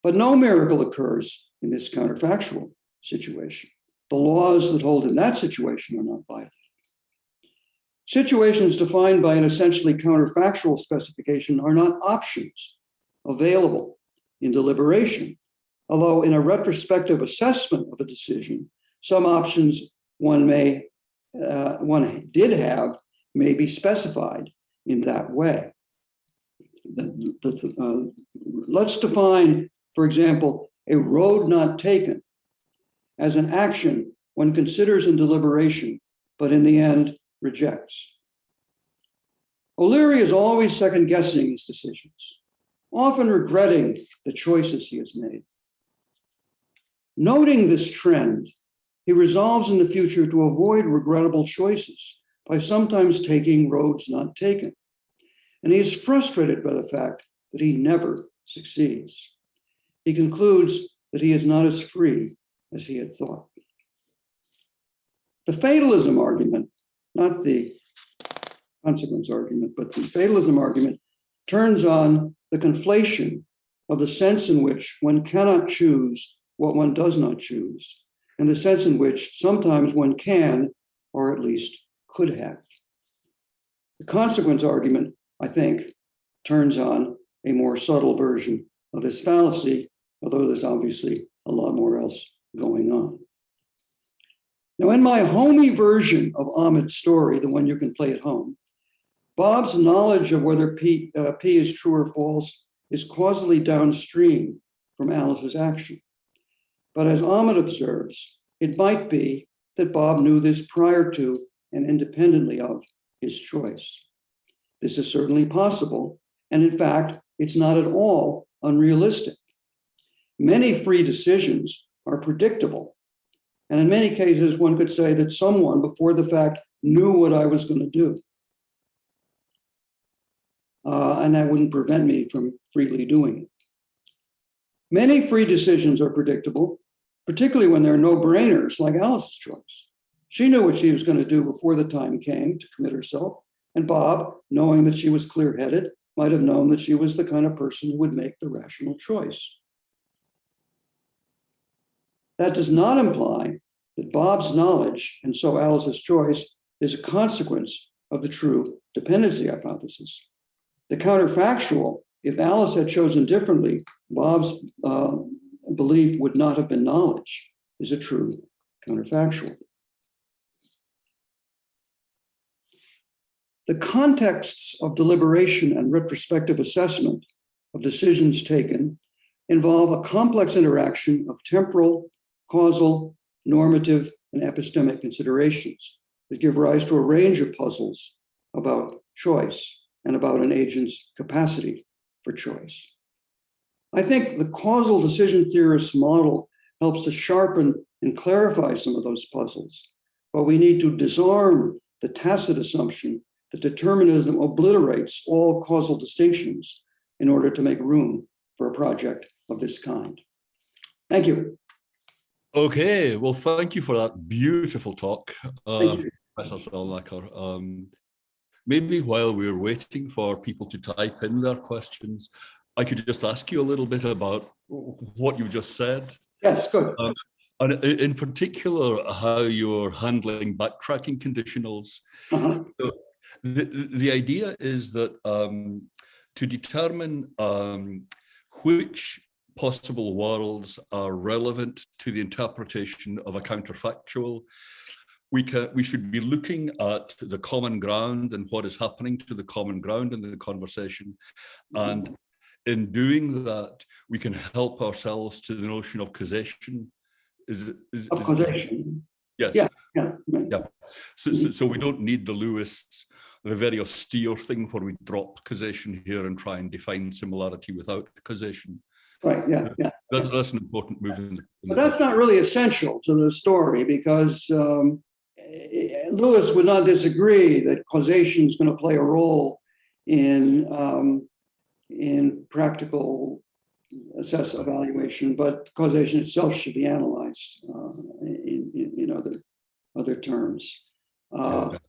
But no miracle occurs in this counterfactual situation. The laws that hold in that situation are not violated. Situations defined by an essentially counterfactual specification are not options available in deliberation, although in a retrospective assessment of a decision, some options one did have may be specified in that way. Let's define, for example, a road not taken as an action one considers in deliberation, but in the end rejects. O'Leary is always second-guessing his decisions, often regretting the choices he has made. Noting this trend, he resolves in the future to avoid regrettable choices by sometimes taking roads not taken. And he is frustrated by the fact that he never succeeds. He concludes that he is not as free as he had thought. The fatalism argument, not the consequence argument, but the fatalism argument turns on the conflation of the sense in which one cannot choose what one does not choose, and the sense in which sometimes one can, or at least could have. The consequence argument, I think, turns on a more subtle version of this fallacy, although there's obviously a lot more else going on. Now, in my homey version of Ahmed's story, the one you can play at home, Bob's knowledge of whether P is true or false is causally downstream from Alice's action. But as Ahmed observes, it might be that Bob knew this prior to and independently of his choice. This is certainly possible, and in fact, it's not at all unrealistic. Many free decisions are predictable, and in many cases, one could say that someone before the fact knew what I was going to do. And that wouldn't prevent me from freely doing it. Many free decisions are predictable, particularly when they're no-brainers, like Alice's choice. She knew what she was going to do before the time came to commit herself, and Bob, knowing that she was clear-headed, might have known that she was the kind of person who would make the rational choice. That does not imply that Bob's knowledge, and so Alice's choice, is a consequence of the true dependency hypothesis. The counterfactual, if Alice had chosen differently, Bob's belief would not have been knowledge, is a true counterfactual. The contexts of deliberation and retrospective assessment of decisions taken involve a complex interaction of temporal, causal, normative, and epistemic considerations that give rise to a range of puzzles about choice and about an agent's capacity for choice. I think the causal decision theorist model helps to sharpen and clarify some of those puzzles, but we need to disarm the tacit assumption that determinism obliterates all causal distinctions in order to make room for a project of this kind. Thank you. Okay, well, thank you for that beautiful talk, Thank you. Professor Stalnaker. Maybe while we're waiting for people to type in their questions, I could just ask you a little bit about what you just said. Yes, good. And in particular, how you're handling backtracking conditionals. So the idea is that to determine which possible worlds are relevant to the interpretation of a counterfactual, we should be looking at the common ground and what is happening to the common ground in the conversation. And in doing that, we can help ourselves to the notion of causation. Causation. Yes. Yeah. So we don't need the very austere thing where we drop causation here and try and define similarity without causation. Right, yeah. That's an important move. But that's not really essential to the story, because Lewis would not disagree that causation is going to play a role in practical evaluation, but causation itself should be analyzed in other terms. But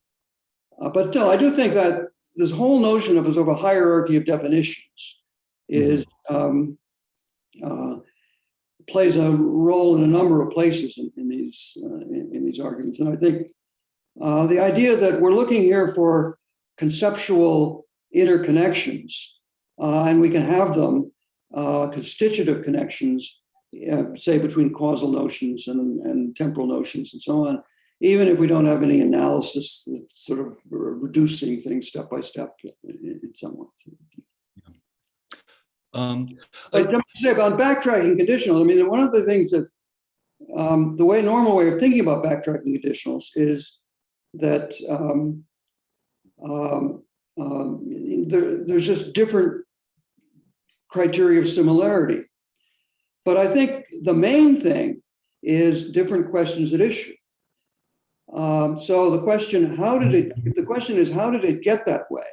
still, I do think that this whole notion of a sort of a hierarchy of definitions is plays a role in a number of places in these arguments. And I think the idea that we're looking here for conceptual interconnections, and we can have them constitutive connections, say between causal notions and temporal notions and so on, even if we don't have any analysis that's sort of reducing things step by step in some ways. But let me say about backtracking conditionals, I mean, one of the things that the normal way of thinking about backtracking conditionals is that there's just different criteria of similarity. But I think the main thing is different questions at issue. So the question, if the question is, how did it get that way?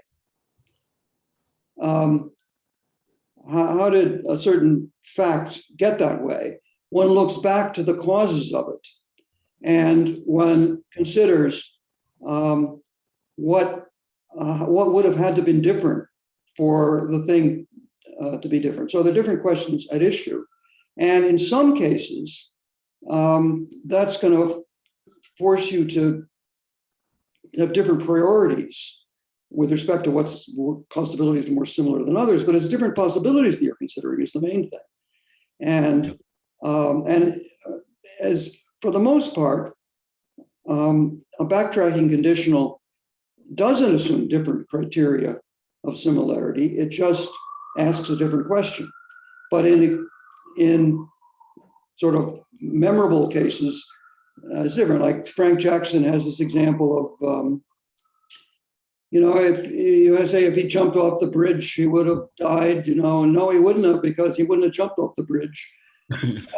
How did a certain fact get that way? One looks back to the causes of it, and one considers what would have had to been different for the thing to be different. So there are different questions at issue, and in some cases, that's going to force you to have different priorities with respect to what's possibilities are more similar than others, but it's different possibilities that you're considering is the main thing. And as for the most part, a backtracking conditional doesn't assume different criteria of similarity. It just asks a different question. But in sort of memorable cases, it's different. Like Frank Jackson has this example of, if you say if he jumped off the bridge, he would have died, and no, he wouldn't have, because he wouldn't have jumped off the bridge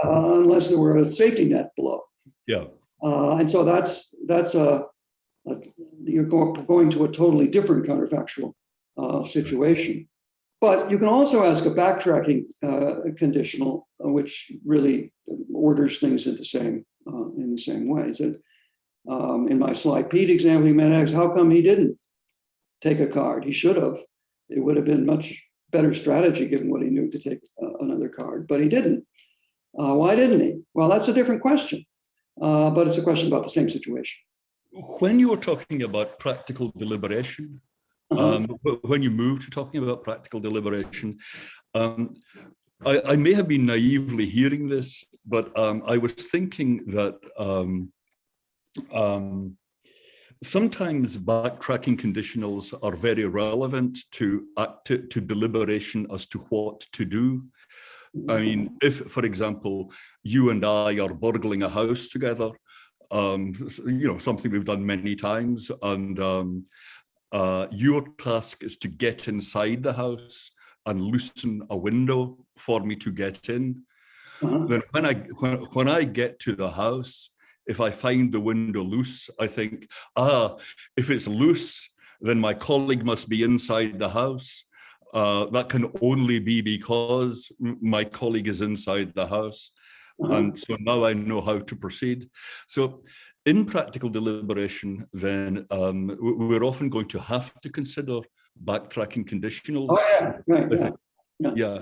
unless there were a safety net below. Yeah. And so that's you're going to a totally different counterfactual situation. But you can also ask a backtracking conditional, which really orders things in the same way. So, in my Sly Pete example, you might ask, how come he didn't take a card? He should have. It would have been much better strategy given what he knew to take another card, but he didn't. Why didn't he? Well, that's a different question, but it's a question about the same situation. When you were talking about practical deliberation, when you moved to talking about practical deliberation, I may have been naively hearing this, but I was thinking that sometimes backtracking conditionals are very relevant to deliberation as to what to do. I mean, if, for example, you and I are burgling a house together, something we've done many times, and your task is to get inside the house and loosen a window for me to get in, Uh-huh. then when I get to the house, if I find the window loose, I think, if it's loose, then my colleague must be inside the house. That can only be because my colleague is inside the house. Uh-huh. And so now I know how to proceed. So in practical deliberation, then we're often going to have to consider backtracking conditionals. Oh, yeah, right, Yeah.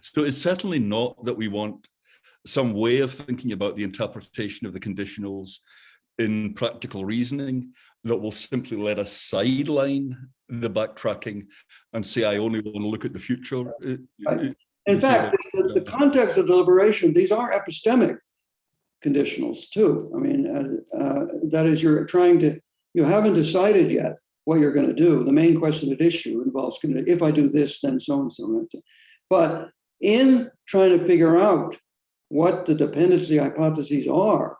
So it's certainly not that we want some way of thinking about the interpretation of the conditionals in practical reasoning that will simply let us sideline the backtracking and say, I only want to look at the future. Right. In fact, the context of deliberation, these are epistemic conditionals too. I mean, that is, you haven't decided yet what you're going to do. The main question at issue involves, if I do this, then so and so. But in trying to figure out what the dependency hypotheses are,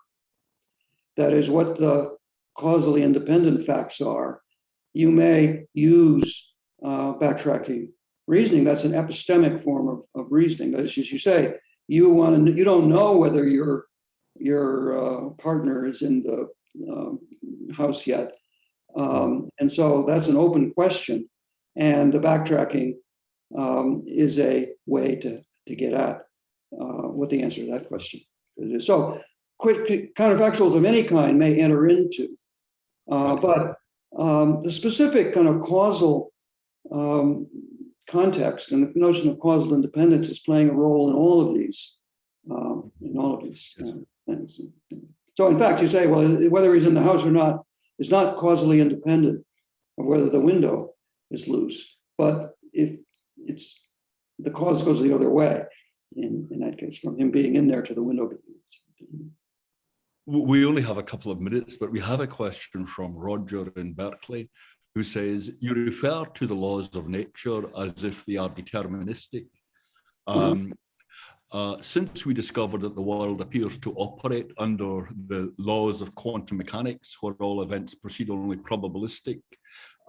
that is what the causally independent facts are, you may use backtracking reasoning. That's an epistemic form of reasoning. That is, as you say, you don't know whether your partner is in the house yet. And so that's an open question. And the backtracking is a way to get at what the answer to that question is. So counterfactuals of any kind may enter into, but the specific kind of causal context and the notion of causal independence is playing a role in all of these things. So in fact, you say, well, whether he's in the house or not is not causally independent of whether the window is loose, but if the cause goes the other way, in that case, from him being in there to the window being loose. We only have a couple of minutes, but we have a question from Roger in Berkeley, who says, you refer to the laws of nature as if they are deterministic. Since we discovered that the world appears to operate under the laws of quantum mechanics, where all events proceed only probabilistic,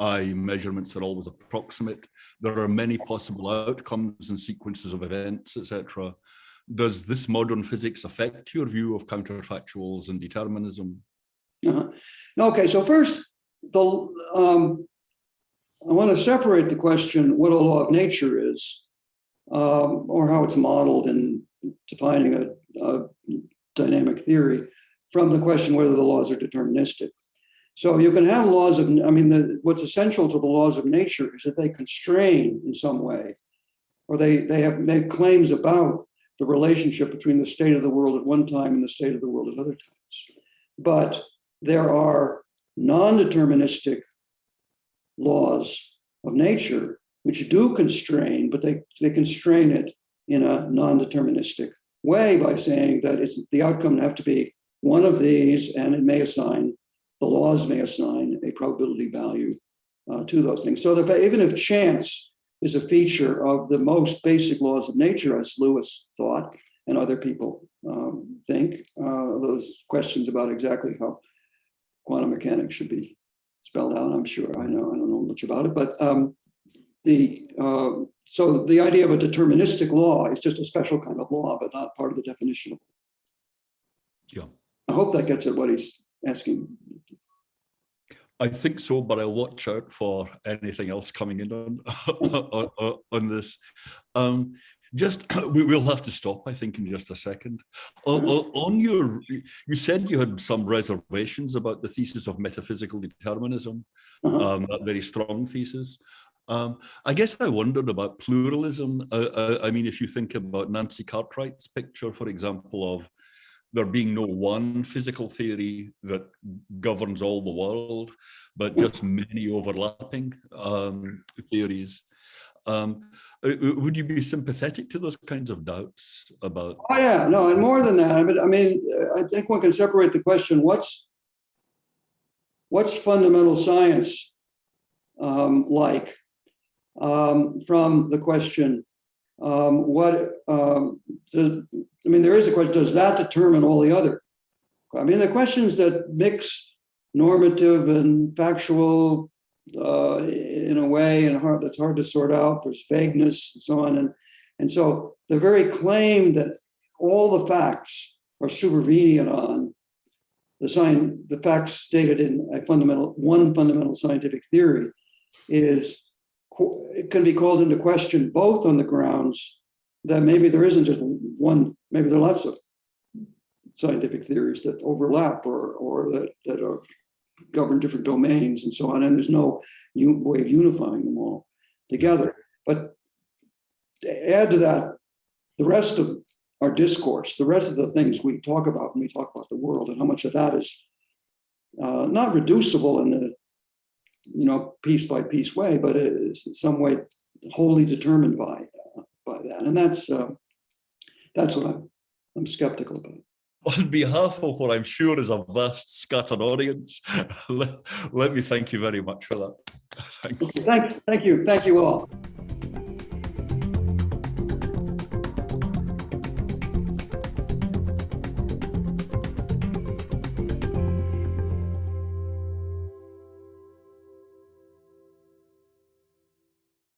i.e. measurements are always approximate, there are many possible outcomes and sequences of events, etc. Does this modern physics affect your view of counterfactuals and determinism? Okay, so first, I want to separate the question what a law of nature is, or how it's modeled in defining a dynamic theory, from the question whether the laws are deterministic. So you can have laws of, what's essential to the laws of nature is that they constrain in some way, or they make claims about the relationship between the state of the world at one time and the state of the world at other times. But there are non-deterministic laws of nature which do constrain, but they constrain it in a non-deterministic way by saying that the outcome have to be one of these, and the laws may assign a probability value to those things. So that even if chance is a feature of the most basic laws of nature, as Lewis thought, and other people think, those questions about exactly how quantum mechanics should be spelled out, I'm sure I don't know much about it, but so the idea of a deterministic law is just a special kind of law, but not part of the definition of it. Yeah. I hope that gets at what he's asking. I think so, but I'll watch out for anything else coming in on this. We'll have to stop, I think, in just a second. You said you had some reservations about the thesis of metaphysical determinism, that very strong thesis. I guess I wondered about pluralism. If you think about Nancy Cartwright's picture, for example, of there being no one physical theory that governs all the world, but just many overlapping theories. Would you be sympathetic to those kinds of doubts about? Oh yeah, no, and more than that. I think one can separate the question: what's fundamental science like, from the question there is a question: does that determine all the other? The questions that mix normative and factual in a way that's hard to sort out. There's vagueness and so on. And so the very claim that all the facts are supervenient on the facts stated in one fundamental scientific theory it can be called into question both on the grounds that maybe there isn't just one, maybe there are lots of scientific theories that overlap or that are govern different domains and so on, and there's no way of unifying them all together. But to add to that, the rest of our discourse, the rest of the things we talk about when we talk about the world, and how much of that is not reducible in the piece by piece way, but it is in some way wholly determined by that, and that's what I'm skeptical about. On behalf of what I'm sure is a vast scattered audience, let me thank you very much for that. Thanks. Okay, thank you all.